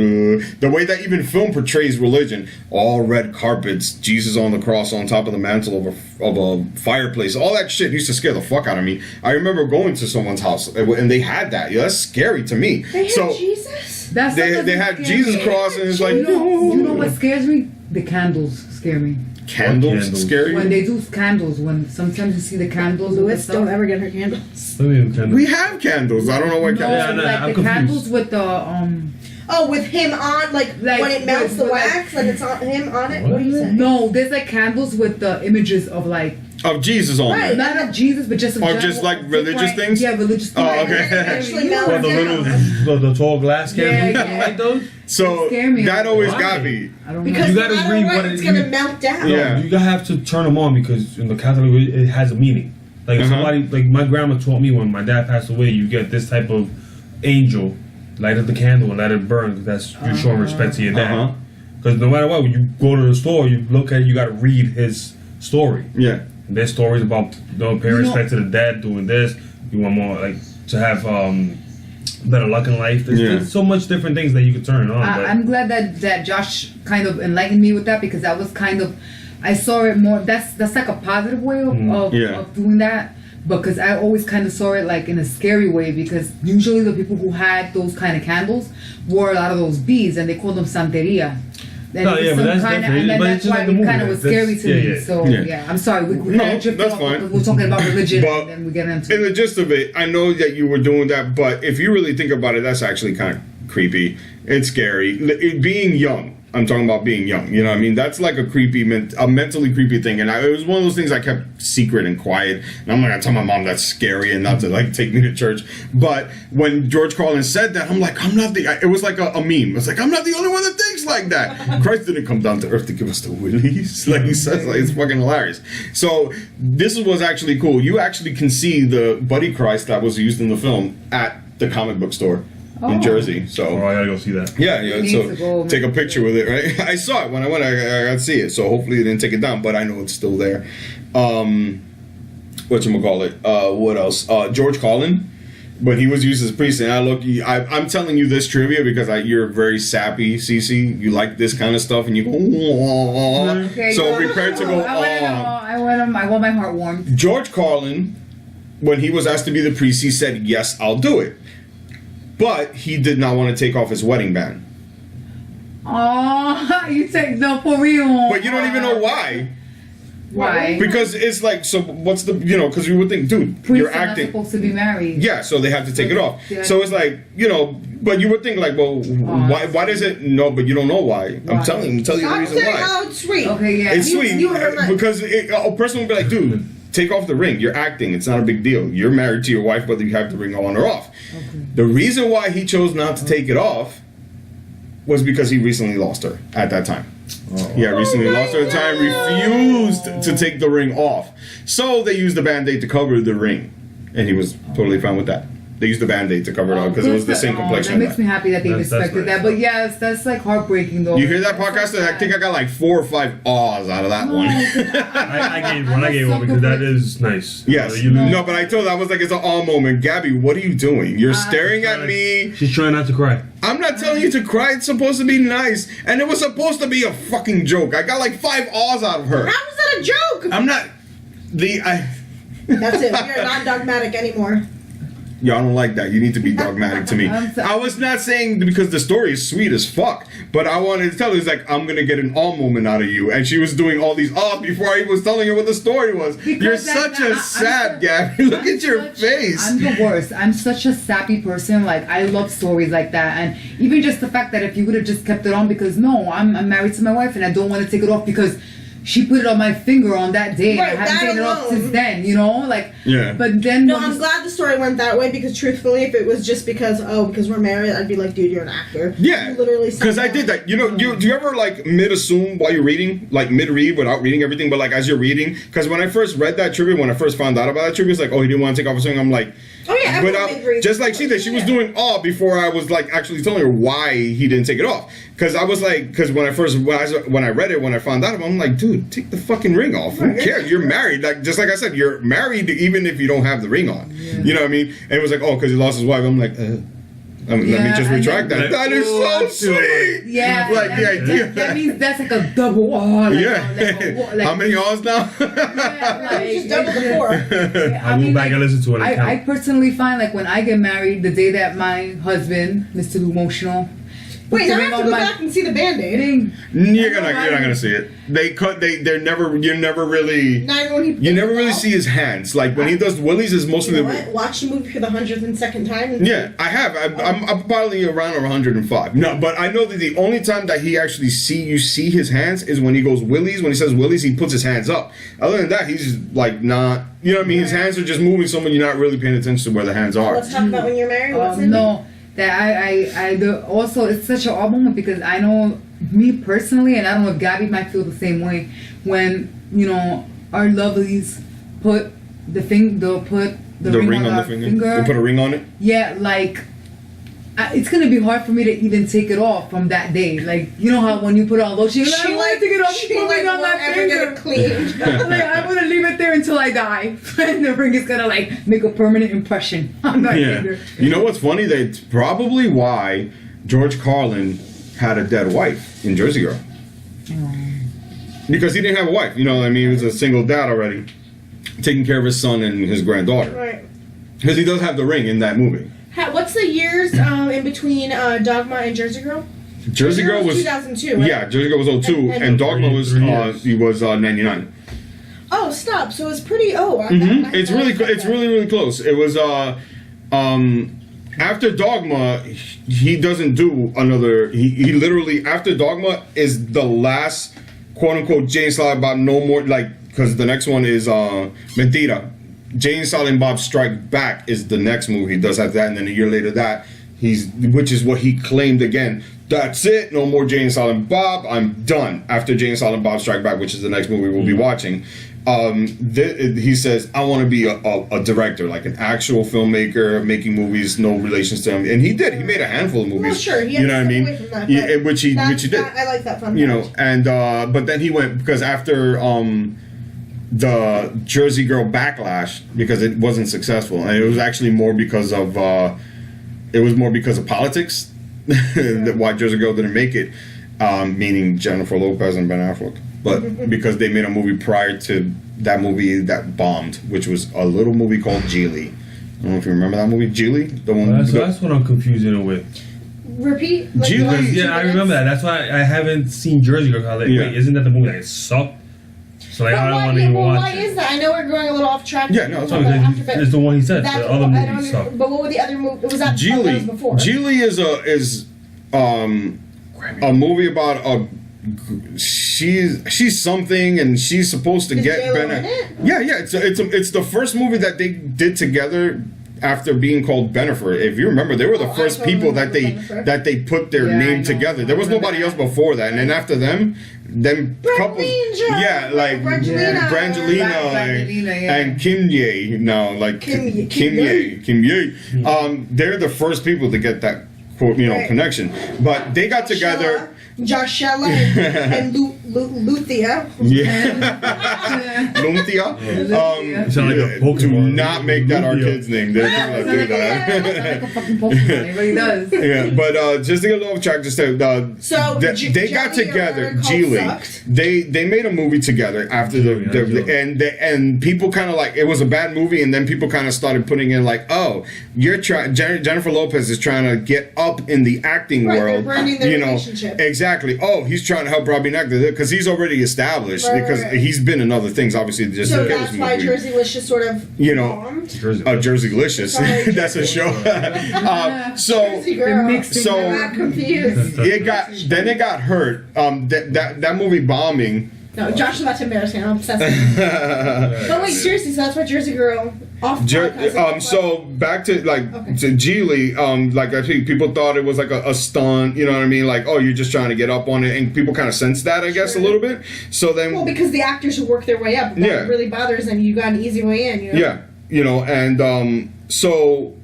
the way that even film portrays religion, all red carpets, Jesus on the cross on top of the mantle of a fireplace, all that shit used to scare the fuck out of me. I remember going to someone's house and they had that. Yeah, that's scary to me. They had Jesus? They had Jesus cross and it's like you know what scares me? The candles scare me. Candles scary? When they do candles, when sometimes you see the candles. Lewis, don't ever get her candles. We have candles. I don't know what candles. Like the candles with the Oh, with him on, like when it melts the wax, like it's on him on it. What are you saying? No, there's like candles with the images of like of Jesus on Right. it. not of Jesus, but just Or just like religious things? Yeah, religious things. Oh, okay. Actually, Yeah, Well, the tall glass candles, Yeah. like those. So scare me. that always Why? got me. I don't Because You no gotta matter read what, what it's it- gonna you- melt down. Yeah. You gotta have to turn them on because in the Catholic it has a meaning. Like somebody, like my grandma taught me when my dad passed away, you get this type of angel, light up the candle and let it burn. 'Cause that's you showing respect to your dad. Because no matter what, when you go to the store, you look at, you gotta read his story. Yeah. And there's stories about paying respect to the dead, doing this. You want more like to have better luck in life. There's so much different things that you could turn on. But I'm glad that Josh kind of enlightened me with that because that was kind of I saw it more. That's like a positive way of doing that. Because I always kind of saw it like in a scary way because usually the people who had those kind of candles wore a lot of those beads and they called them santeria. And Oh, yeah, but that's different. and then But that's it's just why like the it movie, kind of was that's- scary to me. yeah. So Yeah. I'm sorry. We No, kind of drifted that's off fine. because we're talking about religion But and then we get into in the gist of it, I know that you were doing that, but if you really think about it, that's actually kind of creepy. It's scary. Being young. I'm talking about being young. You know what I mean? That's like a mentally creepy thing. And it was one of those things I kept secret and quiet. And I'm not going to tell my mom that's scary and not to like take me to church. But when George Carlin said that, I'm like, it was like a meme. It's like, I'm not the only one that thinks like that. Christ didn't come down to earth to give us the willies. Like he says, like it's fucking hilarious. So this was actually cool. You actually can see the Buddy Christ that was used in the film at the comic book store. In Jersey, so I gotta go see that. Yeah. need So to go take a picture with it, right? I saw it when I went. I got to see it. So hopefully they didn't take it down, but I know it's still there. Whatchamacallit? What else? George Carlin, but he was used as a priest. And I'm telling you this trivia because you're very sappy, Cece. You like this kind of stuff, and you go. Okay, So prepare to go. I want my heart warmed. George Carlin, when he was asked to be the priest, he said, "Yes, I'll do it." But he did not want to take off his wedding band. Oh, you take no for real. But you don't even know why. Why? Because it's like, so what's the, because you would think, dude, Priests you're are not acting. supposed to be married. Yeah, so they have to take it off. Yeah. So it's like, but you would think like, well, why does it? No, but you don't know why. I'm telling you the I'm reason saying, why. oh, it's sweet. Okay, yeah. It's sweet You were like- because a person would be like, dude, take off the ring. You're acting. It's not a big deal. You're married to your wife, whether you have the ring on or off. Okay. The reason why he chose not to take it off was because he recently lost her at that time. Recently lost her at the time, refused to take the ring off. So they used the Band-Aid to cover the ring. And he was totally fine with that. They used the Band-Aid to cover it up because it was the same complexion. That makes me happy that they That's respected nice. that. But yes, that's like heartbreaking though. You hear that podcast? I think I got like 4 or 5 awes out of that one. I gave one because that is nice. Yes. No, but I told her, I was like, it's an awe moment. Gabby, what are you doing? You're staring at me. She's trying not to cry. I'm not telling you to cry. It's supposed to be nice. And it was supposed to be a fucking joke. I got like 5 awes out of her. How is that a joke? I'm not... That's it. You're not dogmatic anymore. Y'all don't like that. You need to be dogmatic to me. I was not saying because the story is sweet as fuck, but I wanted to tell her, it's like, I'm gonna get an all moment out of you. And she was doing all these ahs before I was telling her what the story was. Because you're such a sap, Gabby. Look at your face. I'm the worst. I'm such a sappy person. Like, I love stories like that. And even just the fact that if you would have just kept it on because, no, I'm married to my wife and I don't want to take it off because she put it on my finger on that day, and I haven't taken it off since then, you know? Like, yeah. But then... No, I'm glad the story went that way, because truthfully, if it was just because we're married, I'd be like, dude, you're an actor. Yeah. You literally said because I did that. You know, do you ever, like, mid-assume while you're reading? Like, mid-read without reading everything, but, like, as you're reading? Because when I first read that trivia, when I first found out about that trivia, it's like, oh, he didn't want to take off a song. I'm like... Oh, yeah, just like she did. She was doing all before I was, like, actually telling her why he didn't take it off. Because I was like... Because when I read it, when I found out about it, I'm like, dude, take the fucking ring off. Who cares? You're married. Like, just like I said, you're married even if you don't have the ring on. Yeah. You know what I mean? And it was like, oh, because he lost his wife. I'm like, let me just retract that. That is so sweet. Yeah. Like the idea. That means that's like a double R. Like, yeah. How many R's now? Just double the 4. I move back and listen to it. I personally find, like, when I get married, the day that my husband, Mr. Emotional... Wait, now I have to go back and see the Band-Aid. You're not gonna see it. You never really see his hands. Like when he does Willie's is mostly Watch the movie for the 102nd time. Yeah, I have. I'm probably around 105. No, but I know that the only time that he actually you see his hands is when he goes Willie's. When he says Willie's, he puts his hands up. Other than that, he's like not. You know what I mean? His hands are just moving. So when you're not really paying attention to where the hands are. Let's talk about when you're married. What's no. That also it's such an odd moment because I know me personally, and I don't know if Gabby might feel the same way when our lovelies put the ring on the finger. We'll put a ring on it. Yeah, like it's gonna be hard for me to even take it off from that day. Like you know how when you put on lotion, I want to take it off. She like on that finger. Like I'm gonna leave it there until I die, and the ring is gonna like make a permanent impression on my finger. You know what's funny? That's probably why George Carlin had a dead wife in Jersey Girl. Because he didn't have a wife. You know what I mean? He was a single dad already, taking care of his son and his granddaughter. Right. Because he does have the ring in that movie. What's the years in between Dogma and Jersey Girl? Jersey Girl was 2002. Right? Yeah, Jersey Girl was 02, and Dogma was 99. Oh, stop! So it's pretty. It's really close. It was after Dogma, he doesn't do another. He literally after Dogma is the last quote unquote Jay and Silent Bob no more because the next one is Mentira. Jay and Silent Bob Strike Back is the next movie he does after that, and then a year later that which is what he claimed again. That's it. No more Jay and Silent Bob. I'm done. After Jay and Silent Bob Strike Back, which is the next movie we'll be watching, he says, I want to be a director, like an actual filmmaker, making movies, no relations to him. And he did. He made a handful of movies. Well, sure. He had to step away from that, which he did. I like that fun fact. And but then he went, because after the Jersey Girl backlash, because it wasn't successful, and it was actually more because of politics. Why Jersey Girl didn't make it, meaning Jennifer Lopez and Ben Affleck, but because they made a movie prior to that movie that bombed, which was a little movie called Geely. I don't know if you remember that movie, Geely. The one. That's what I'm confusing it with. Repeat. Geely. Yeah, I remember that. That's why I haven't seen Jersey Girl. Wait, isn't that the movie that sucked? So I don't want to even watch why is that? I know we're going a little off track. Yeah, no, it's the one he said. The other movie sucked. But what were the other movies? Was that Geely? That was before? Geely is a movie about she's something and she's supposed to get Ben. Yeah, it's the first movie that they did together after being called Bennifer. If you remember, they were the first people that they put their name together. There was nobody else before that, and then after them couple, Brangelina and Kim Ye. Kim Ye. They're the first people to get that connection. But they got together. Joshella and Luthia. Yeah. Lumpia. You sound like a Pokemon. Do not make that our kid's name. There's people that do that. Like a fucking Pokemon. It really does. Yeah, but just to get a little off track, just to, they got together. Geely, they made a movie together after and people kind of like it was a bad movie, and then people kind of started putting in like, oh, Jennifer Lopez is trying to get up in the acting world. They're branding their relationship. Exactly. Oh, he's trying to help Robbie Nectar because he's already established because he's been in other things. Obviously, just so that's why Jerseylicious sort of bombed. Jerseylicious. That's a show. Jersey Girl. So I'm confused. it got hurt. That movie bombing. No, Josh is about to embarrass me. I'm obsessed with him. But wait, seriously, so that's why Jersey Girl so back to to Geely, like I think people thought it was like a stunt, you know what I mean? Like, oh, you're just trying to get up on it, and people kind of sense that, I guess, a little bit. So then, because the actors who work their way up, that really bothers them. You got an easy way in, you know? Yeah, you know, and so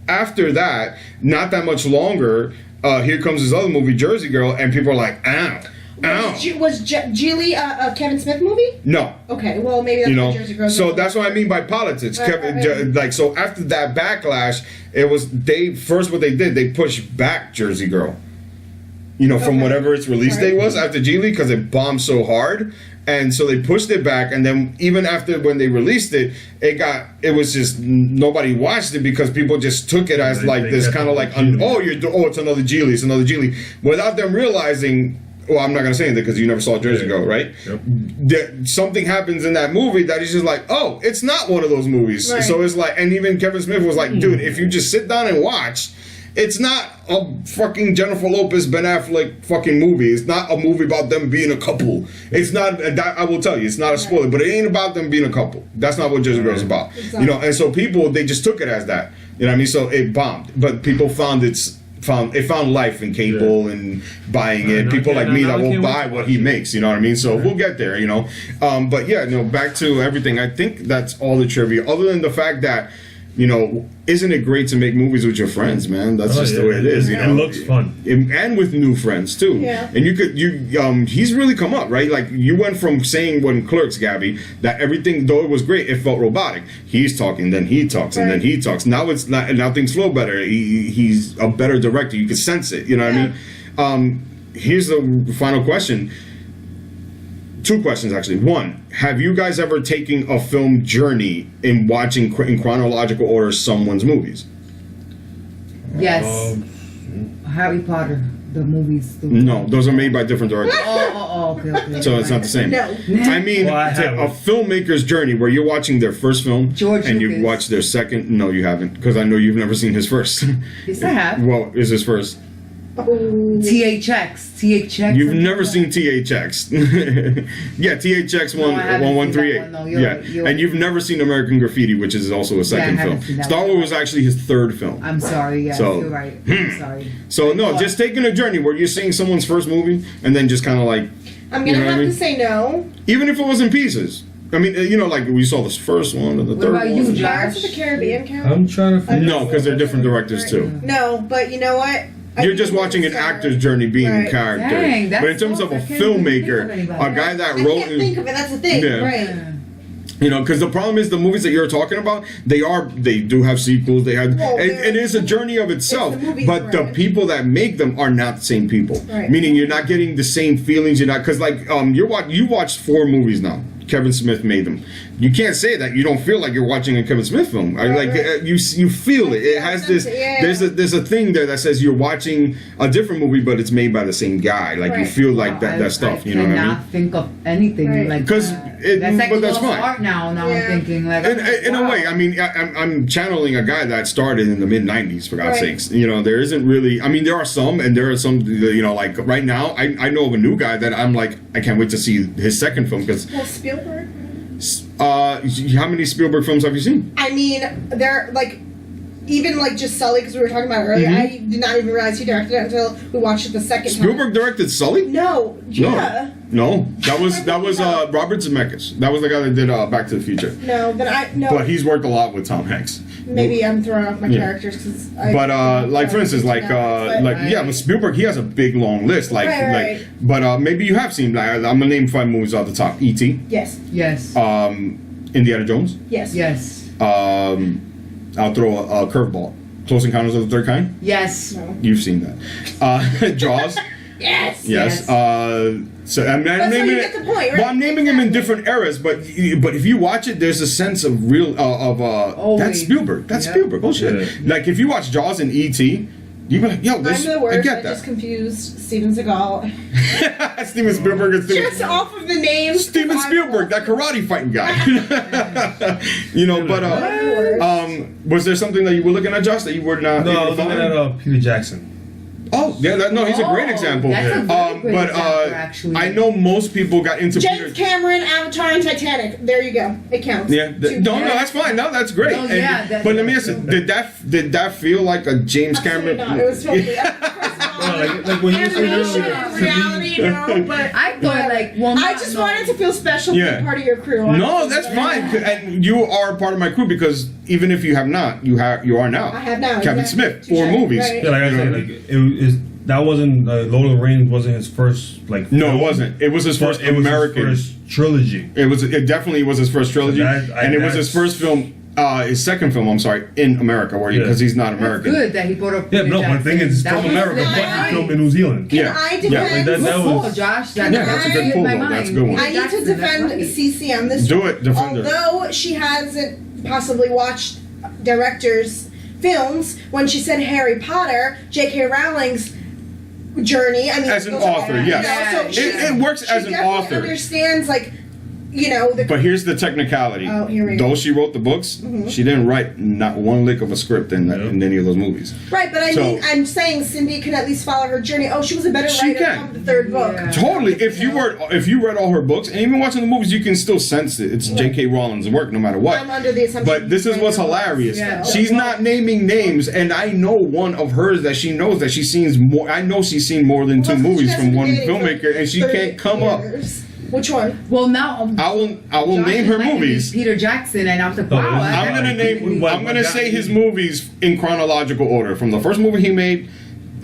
after that, not that much longer, here comes this other movie, Jersey Girl, and people are like, ow. Was Geely a Kevin Smith movie? No. Okay, well maybe that's what Jersey Girl. So that's what I mean by politics. So after that backlash, it was what they did, they pushed back Jersey Girl. You know, from whatever its release date was after Geely because it bombed so hard. And so they pushed it back, and then even after when they released it, it was just nobody watched it because people just took it as like this kind of like it's another Geely, without them realizing. Well, I'm not gonna say anything because you never saw Jersey Girl, right? Yep. Something happens in that movie that is just like, oh, it's not one of those movies. Right. So it's like, and even Kevin Smith was like, dude, if you just sit down and watch, it's not a fucking Jennifer Lopez, Ben Affleck fucking movie. It's not a movie about them being a couple. It's not. I will tell you, it's not a spoiler, but it ain't about them being a couple. That's not what Jersey Girl is about. Exactly. You know, and so people they just took it as that. You know what I mean? So it bombed, but people found life in cable and buying it. People like me that will buy what he makes. You know what I mean? So we'll get there. You know, but yeah, back to everything. I think that's all the trivia. Other than the fact that, you know, isn't it great to make movies with your friends, man? That's just the way it is. You know, it looks fun, and with new friends too. Yeah. And he's really come up, right? Like you went from saying when Clerks, Gabby, that everything though it was great, it felt robotic. He's talking, then he talks, and then he talks. Now it's not. Now things flow better. He's a better director. You can sense it. You know what I mean? Here's the final question. 2 questions actually. One, have you guys ever taken a film journey in watching in chronological order someone's movies? Yes. Harry Potter, the movies. No, those are made by different directors. Okay. So it's not the same. No. I mean, a filmmaker's journey where you're watching their first film and you watch their second. No, you haven't, because I know you've never seen his first. Yes, I have. Well, is his first? THX. You've never seen THX. Yeah, THX 1138. And you've never seen American Graffiti, which is also a second film. Star Wars was actually his third film. I'm sorry, yes, you're right. I'm sorry. So no, just taking a journey where you're seeing someone's first movie and then just kind of like. I'm gonna have to say no. Even if it was in pieces. I mean, you know, like we saw this first one and the third one. What about you, Pirates of the Caribbean count? I'm trying to. No, because they're different directors too. No, but you know what? You're just watching an actor's journey being a character. Dang, but in terms of a filmmaker, a guy that wrote... I can't think of it, that's the thing, right. You know, because the problem is the movies that you're talking about, they do have sequels, they have... it is a journey of itself, but the people that make them are not the same people. Right. Meaning you're not getting the same feelings, you're not... Because like, you watched 4 movies now. Kevin Smith made them. You can't say that you don't feel like you're watching a Kevin Smith film. You feel it. It has this. There's a thing there that says you're watching a different movie, but it's made by the same guy. Like you feel like that stuff. You know what I mean? I cannot think of anything like because that's fine. Art now I'm thinking like in a way. I mean, I'm channeling a guy that started in the mid '90s. For God's sakes, you know, there isn't really. I mean, there are some, and there are some. You know, like right now, I know of a new guy that I'm like, I can't wait to see his second film because. Spielberg? How many Spielberg films have you seen? I mean, they're like even like just Sully, because we were talking about it earlier, I did not even realize he directed it until we watched it the second time. Spielberg directed Sully? No, yeah. No, that was Robert Zemeckis. That was the guy that did Back to the Future. No, But he's worked a lot with Tom Hanks. Maybe I'm throwing off my characters because. But like for instance, but Spielberg, he has a big long list. Right. But maybe you have seen. Like, I'm gonna name 5 movies off the top. E.T. Yes. Yes. Indiana Jones. Yes. Yes. I'll throw a curveball. Close Encounters of the Third Kind. Yes. No. You've seen that. Jaws. Yes. Yes. So I'm That's naming how you it. get the point, right? Well, I'm naming them in different eras, but if you watch it, there's a sense of real that's Spielberg. That's Spielberg. Oh shit! Yeah. Like if you watch Jaws and E.T., you'd be like, yo, this. I'm the worst. I get I that. just confused Steven Seagal. Steven Spielberg is Just off of the name. Steven Spielberg, that karate fighting guy. But was there something that you were looking at, Josh, that you were not? No, I was looking at Peter Jackson. Oh, yeah, he's a great example. That's a very great example, actually. I know most people got into James Cameron, Avatar, and Titanic. There you go. It counts. Yeah, no, that's fine. No, that's great. Oh, yeah, but let me ask you, did that feel like a James Cameron? No, it was totally. Like when you were saying earlier, reality, no, but I thought I just wanted to feel special to be part of your crew. No, that's fine. And you are part of my crew because even if you have not, you are now. I have now. Kevin Smith, 4 movies. Right. Yeah, like I said, that wasn't Lord of the Rings wasn't his first No, film. it wasn't. It was his first It was American. his first trilogy. It definitely was his first trilogy, and it was his first film. His second film, I'm sorry, in America, because he's not American. Good that he brought up. Yeah, no, one thing is, it's from America, but he filmed in New Zealand. Can I defend? That was Josh. That's a good pull, though. That's a good one. I need to defend Cece on this. Do it, defend her. Although she hasn't possibly watched directors' films, when she said Harry Potter, J.K. Rowling's journey. I mean, as an author, yes, it works as an author. Understands But here's the technicality. Oh, here we go. Though she wrote the books, she didn't write not one lick of a script in any of those movies. Right, but I'm saying Cindy can at least follow her journey. Oh, she was a better writer from the 3rd book. Yeah. Totally. If you read all her books, and even watching the movies, you can still sense it. It's J.K. Rowling's work, no matter what. I'm under the assumption. But this is what's hilarious. Yeah. She's not naming names, and I know one of hers that she knows that she's seen more. I know she's seen more than 2 movies from one filmmaker, and she can't come up. Which one? Well, now I will name her movies. Peter Jackson, and after I'm gonna say his movies in chronological order from the first movie he made,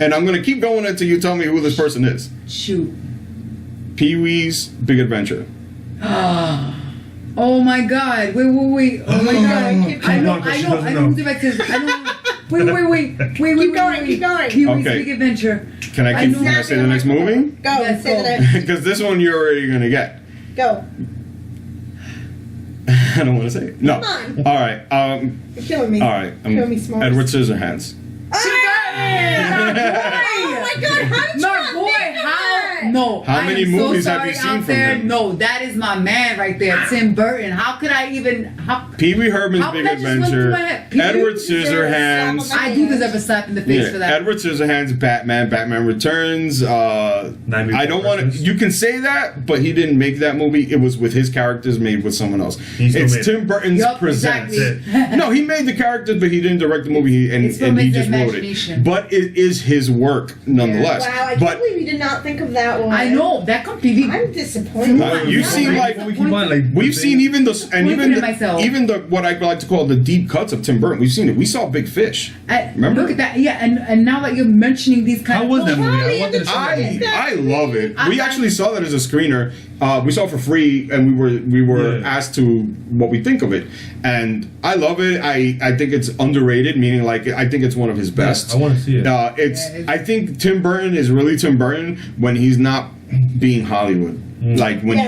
and I'm gonna keep going until you tell me who this person is. Shoot. Pee-wee's Big Adventure. Oh my God! Wait! Oh my God! I know. Who's directed? I know. Wait! Keep going. Pee-wee's Big Adventure. Can I say the next movie? Go. Yes, say go. the next. Because this one you're already gonna get. Go. I don't want to say it. No. Come on. All right. You're killing me. All right. Killing me small. Edward Scissorhands. Oh my God! How did you not think of that? No. How many movies have you seen from him? No, that is my man right there, Tim Burton. How could I even? Pee-wee Herman's Big Adventure. Edward Scissorhands. I do deserve a slap in the face for that. Edward Scissorhands, Batman Returns. I don't want to. You can say that, but he didn't make that movie. It was with his characters made with someone else. It's Tim Burton's Presents. Exactly. No, he made the characters, but he didn't direct the movie, and he just wrote it. But it is his work nonetheless. Wow, I can't believe you did not think of that one. I know that completely. I'm disappointed. You've seen we've seen even the what I like to call the deep cuts of Tim Burton. We've seen it. We saw Big Fish. Remember? Look at that. Yeah, and now that you're mentioning these kind How was that movie? I love it. We actually saw that as a screener. We saw it for free, and we were asked to what we think of it, and I love it. I think it's underrated, meaning like I think it's one of his best. I want to see it. I think Tim Burton is really Tim Burton when he's not being Hollywood. Like when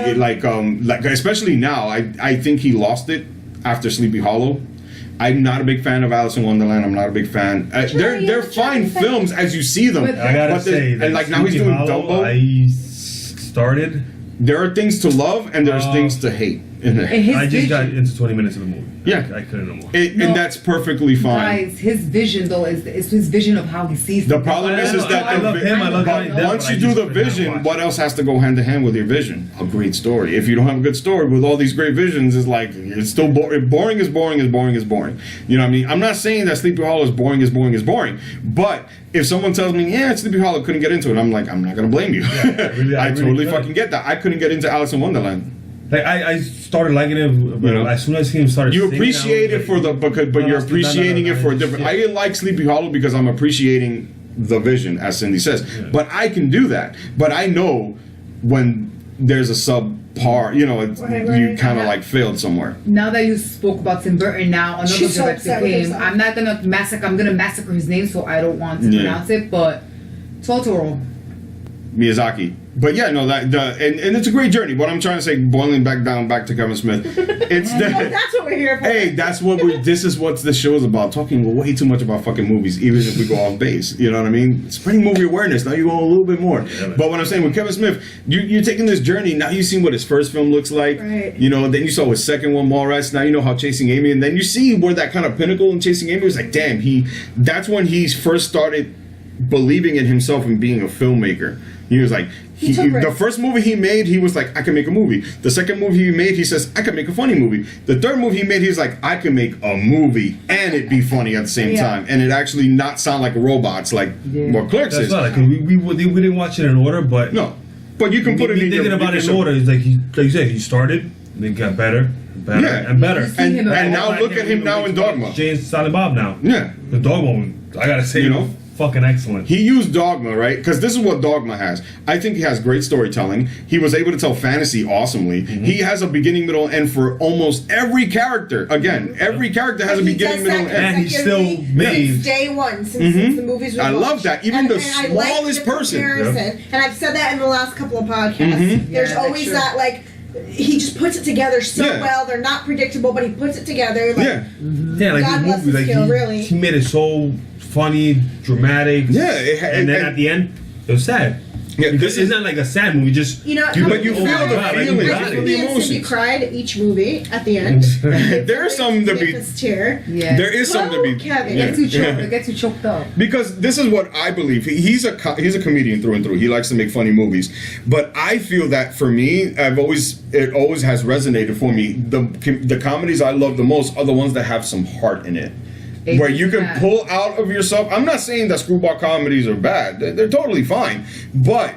especially now, I think he lost it after Sleepy Hollow. I'm not a big fan of Alice in Wonderland. I'm not a big fan. They're fine films as you see them. I gotta say, and like now he's doing Dumbo. I started. There are things to love and there's things to hate. And his I just vision, got into 20 minutes of the movie. Yeah. I couldn't no more. And that's perfectly fine. guys, his vision though is his vision of how he sees The things. problem is that I love him. I love Johnny Depp, once but you I do just the could not vision, watch what it. else has to go hand to hand with your vision? A great story. If you don't have a good story with all these great visions, it's like it's still boring. Boring is boring is boring is boring. You know what I mean? I'm not saying that Sleepy Hollow is boring is boring is boring, but if someone tells me, yeah, Sleepy Hollow couldn't get into it, I'm like, I'm not gonna blame you. I really totally could. fucking get that. I couldn't get into Alice in Wonderland. Like I started liking it, but as soon as he started, You singing, appreciate I it was for like, the but you're appreciating it for a different. I like Sleepy Hollow because I'm appreciating the vision, as Cindy says. Yeah. But I can do that. But I know when there's a subpar, you know, you kind of like failed somewhere. Now that you spoke about Tim Burton, now another She's so director upset with came. herself. I'm gonna massacre his name, so I don't want to pronounce it. But Totoro. Miyazaki. But yeah, no, and it's a great journey. What I'm trying to say, boiling back to Kevin Smith, it's Oh, that's what we're here for. hey, this is what the show is about. Talking way too much about fucking movies, even if we go off base. You know what I mean? Spreading movie awareness. Now you go a little bit more. Yeah, but what I'm saying with Kevin Smith, you're taking this journey. Now you've seen what his first film looks like. Right. You know, then you saw his second one, Mallrats. Now you know how Chasing Amy, and then you see where that kind of pinnacle in Chasing Amy was like, damn, that's when he first started believing in himself and being a filmmaker. He was like, the first movie he made, he was like, I can make a movie. The second movie he made, he says, I can make a funny movie. The third movie he made, he's like, I can make a movie and it be funny at the same time, and it actually not sound like robots like what Clerks That's is. not like we didn't watch it in order, but No, but you can put it in thinking about it in order. It's like you said, he started, then got better, Yeah. and better. And now look at him now in Dogma. James Silent Bob now. Yeah. The Dogma, I gotta say, You know? fucking excellent. He used Dogma, right? Because this is what Dogma has. I think he has great storytelling. He was able to tell fantasy awesomely. Mm-hmm. He has a beginning, middle, and end for almost every character. Again, every character has a He beginning, does middle, that and end. And he still consecutively made- since day one, since the movies. I love that. Even the I like smallest the person. comparison. And I've said that in the last couple of podcasts. Mm-hmm. There's Yeah, always that's that like. He just puts it together so Yeah. well. They're not predictable, but he puts it together. Like, Yeah. Yeah, like God his bless movie, his like skill, really. he made it so funny, dramatic. Yeah, and then at the end, it was sad. Yeah, Because this is- it's not like a sad movie. Just You know, but you feel the feelings, I you think feel me the and Cindy emotions. cried each movie at the end. There is something to be. Nicholas tear. Yeah. There is something to be. Kevin. It gets you choked. It gets you choked up. Because this is what I believe. He's a comedian through and through. He likes to make funny movies. But I feel that for me, it always has resonated for me. The comedies I love the most are the ones that have some heart in it. Where you can pull out of yourself. I'm not saying that screwball comedies are bad. They're totally fine. But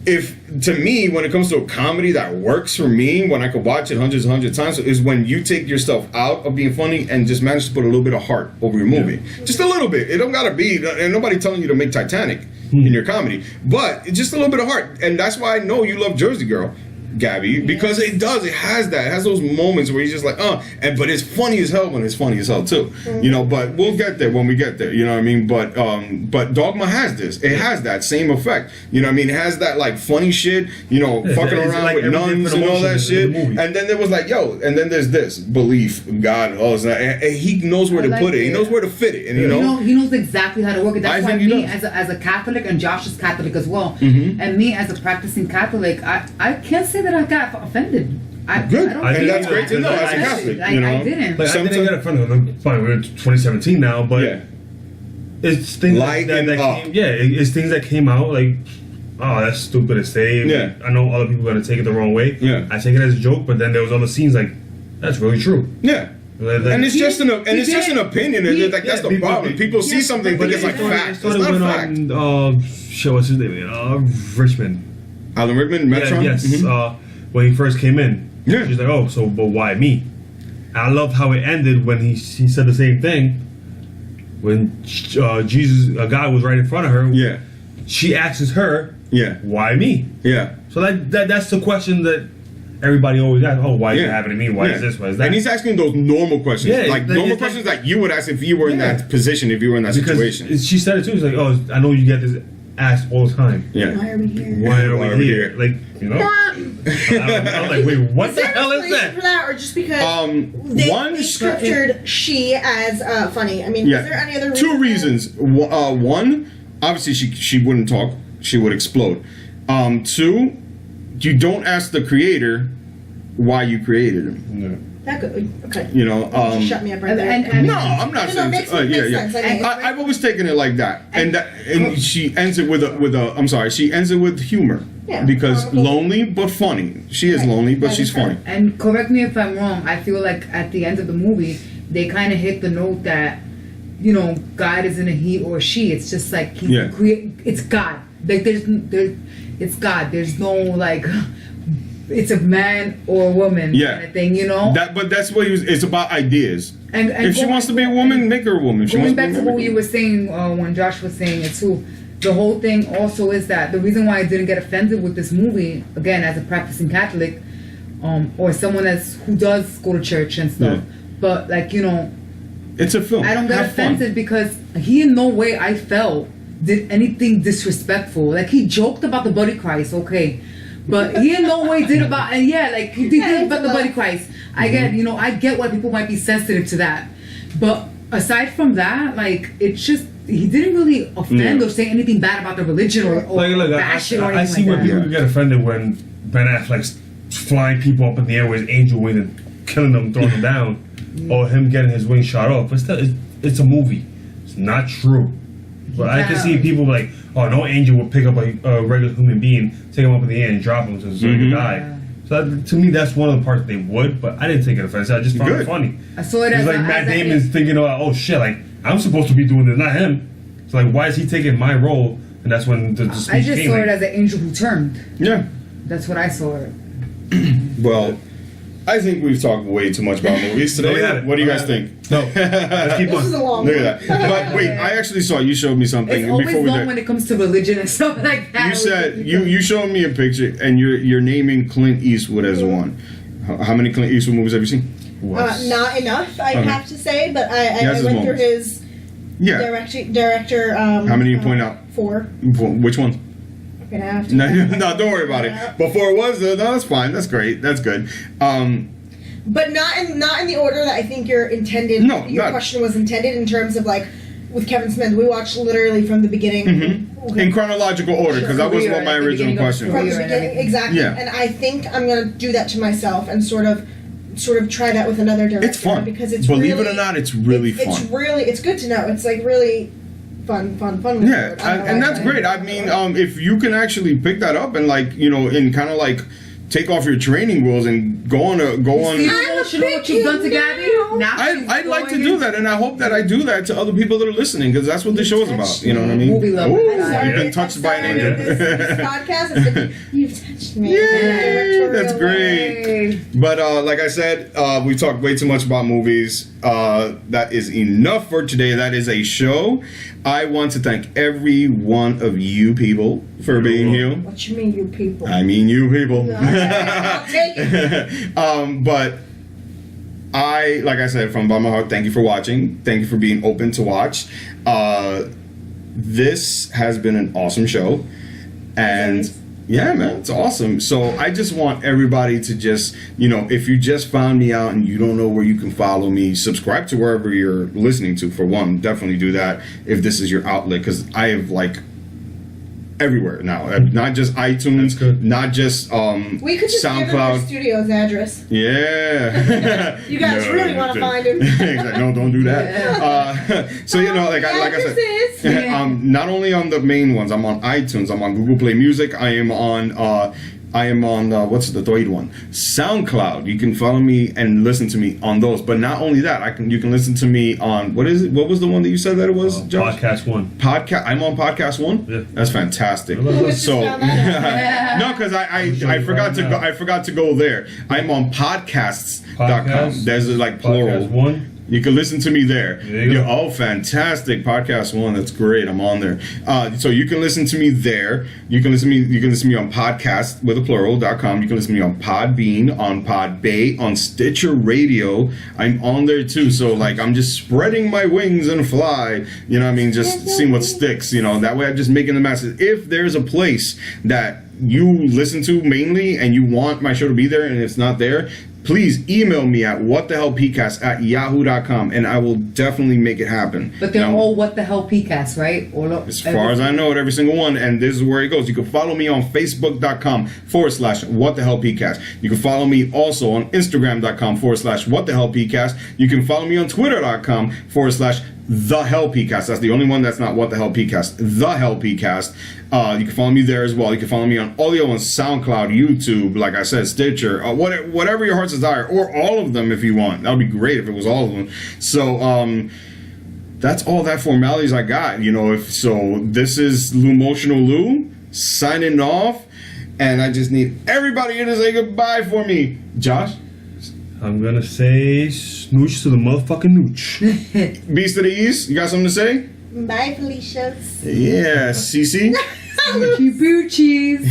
to me, when it comes to a comedy that works for me, when I could watch it hundreds and hundreds of times, is when you take yourself out of being funny and just manage to put a little bit of heart over your movie. Just a little bit. It don't gotta be, and nobody telling you to make Titanic in your comedy, but just a little bit of heart. And that's why I know you love Jersey Girl, Gabby, because it has those moments where he's just like, but it's funny as hell when it's funny as hell too, you know. But we'll get there when we get there, you know what I mean. But Dogma has this. It has that same effect, you know what I mean. It has that like funny shit, you know, fucking it's around like with every nuns different and all that emotion shit. in the movie. And then there was like, and then there's this belief, God, all that, and he knows where I to like put it. He it. knows where to fit it, and you He know. knows exactly how to work it. I That's why think he me, does. as a Catholic, and Josh is Catholic as well, and me as a practicing Catholic, I can't say that I got offended. Good. I don't And feel that's great to know as a offended. Catholic, I you know. didn't. Like, I Sometimes- didn't get offended. Fine, we're in 2017 now, but Yeah. it's things Lighten that up. came. Yeah, it's things that came out like, oh, that's stupid to say. Yeah. I know other people are gonna take it the wrong way. Yeah. I take it as a joke, but then there was other scenes like, that's really true. Yeah. Like, And it's He- just an he just an did- opinion. he- Like that's the people- problem. People see something, think it's like fact. It's not a fact. Shit, what's his name? Richmond. Alan Rickman, Metron. Yeah, yes. Mhm. When he first came in, Yeah. she's like, "Oh, so but why me?" And I loved how it ended when he said the same thing. When a guy was right in front of her. Yeah. She asks her, Yeah. "Why me?" Yeah. So that's the question that everybody always asks. Oh, why is it Yeah. happening to me? Why Yeah. is this? Why is that? And he's asking those normal questions, Yeah, like like, normal it's questions like- that you would ask if you were in Yeah. that position, if you were in that situation. Because she said it too. She's like, "Oh, I know you get this asked all the time. Yeah. Why are we here? Why are we here?" Like, you know. I'm like, wait, what the Is there hell an is explanation that? for that, or just because they one scriptured she as funny? I mean, Yeah. is there any other Two reasons. One, obviously she wouldn't talk. She would explode. Two, you don't ask the creator why you created him. Yeah. That could, okay. You know, Just shut me up right there. and- no, I'm not saying. Makes sense. I mean, I've always taken it like that, and she ends it with a. I'm sorry, she ends it with humor. Yeah, because comical. lonely but funny. She is Right. lonely, but That she's is her. funny. And correct me if I'm wrong, I feel like at the end of the movie, they kind of hit the note that, you know, God isn't a he or she. It's just like he's Yeah. it's God. Like it's God. There's no like, it's a man or a woman kind of thing, you know. But that's what it's about ideas. And if she wants to be a woman, make her a woman. If she going wants back to what you were saying when Josh was saying it too, the whole thing also is that the reason why I didn't get offended with this movie, again, as a practicing Catholic, or someone who does go to church and stuff, but like, you know, it's a film. I don't get offended because he in no way I felt did anything disrespectful. Like he joked about the body Christ, okay, but he in no way did about he did about the body Christ. I get, you know, I get why people might be sensitive to that, but aside from that, like it's just he didn't really offend or say anything bad about the religion or bash it or anything I see where people get offended when Ben Affleck's flying people up in the air with his angel wing and killing them, throwing them down, or him getting his wing shot off. But still, it's a movie. It's not true. But I can see people like, oh, no angel would pick up a regular human being, take him up in the air and drop him so he could die. So to me, that's one of the parts they would, but I didn't take it offensive. I just found it funny. I saw it as like Matt Damon's thinking about, oh shit, like I'm supposed to be doing this, not him. So like, why is he taking my role? And that's when the speech I just came, saw it as an angel who turned. Yeah. That's what I saw it. Well, I think we've talked way too much about movies today. What do you guys think? No, let's keep This is a on. long Look one. at that. But wait, I actually saw you showed me something It's always before we long did. when it comes to religion and stuff like that. You said you showed me a picture and you're naming Clint Eastwood as one. How many Clint Eastwood movies have you seen? Not enough, I have to say, but I has his went through moments. his director. How many you point out? 4. Which one? I'm gonna have to. No, don't worry about it. Before it was, no, that's fine. That's great. That's good. But not in the order that I think your question was intended in terms of like with Kevin Smith. We watched literally from the beginning. In chronological order, because that was what my original question From was. the beginning, exactly. Yeah. And I think I'm gonna do that to myself and sort of try that with another director. It's fun because it's believe really, it or not, it's really fun. It's good to know. It's like really fun. Yeah, and that's great. I mean, if you can actually pick that up and like and kind of like take off your training wheels and go on. What you've done to Gabby? I'd like to do that, and I hope that I do that to other people that are listening, because that's what the show is about. You know what I mean? Movie lover. You've been touched by an angel. This podcast is like, you've touched me. Yay, that's great. But like I said, we talked way too much about movies. That is enough for today. That is a show. I want to thank every one of you people for being here. What you mean, you people? I mean you people. I'll take it. But like I said, from the bottom of my heart, thank you for watching. Thank you for being open to watch. This has been an awesome show. And yeah, man, it's awesome. So I just want everybody to just, if you just found me out and you don't know where you can follow me, subscribe to wherever you're listening to. For one, definitely do that if this is your outlet, because I have like everywhere now, not just iTunes, not just we could just give them our studio's address. Yeah. You guys really want to find him? Exactly. No, don't do that. So like I said, not only on the main ones, I'm on iTunes, I'm on Google Play Music, I am on what's the third one? SoundCloud. You can follow me and listen to me on those. But not only that, you can listen to me on what is it? What was the one that you said that it was? Josh? Podcast One. I'm on Podcast One. Yeah. That's fantastic. So no, because I forgot to go there. I'm on podcasts.com. There's like plural. Podcast One. You can listen to me there. You go. Oh, fantastic. Podcast One. That's great. I'm on there. So you can listen to me there. You can listen to me on podcast with a plural.com. You can listen to me on Podbean, on Podbay, on Stitcher Radio. I'm on there too. So like I'm just spreading my wings and fly. You know what I mean? Just seeing what sticks. That way I'm just making the masses. If there's a place that you listen to mainly and you want my show to be there and it's not there, please email me at whatthehellpcast@yahoo.com, and I will definitely make it happen. But they're all What the Hell PCast, right? As far as I know, every single one, and this is where it goes. You can follow me on facebook.com/whatthehellpcast. You can follow me also on instagram.com/whatthehellpcast. You can follow me on twitter.com/thehellpcast. That's the only one that's not What the Hell PCast. The Hell PCast. You can follow me there as well. You can follow me on all the other ones, SoundCloud, YouTube, like I said, Stitcher, whatever your heart's desire, or all of them if you want. That would be great if it was all of them. So that's all that formalities I got. This is Lumotional Lou signing off, and I just need everybody here to say goodbye for me. Josh? I'm gonna say snooch to the motherfucking nooch. Beast of the East, you got something to say? Bye, Felicia's. Yeah, Cece. Snoochie boochies.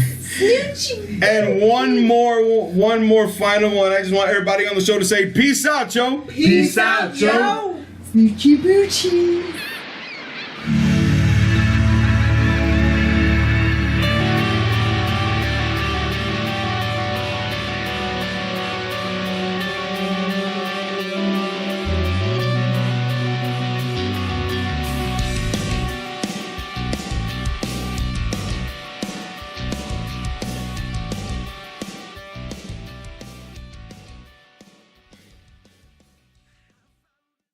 And one more final one. I just want everybody on the show to say peace out, yo. Peace out, yo. Snoochie boochies.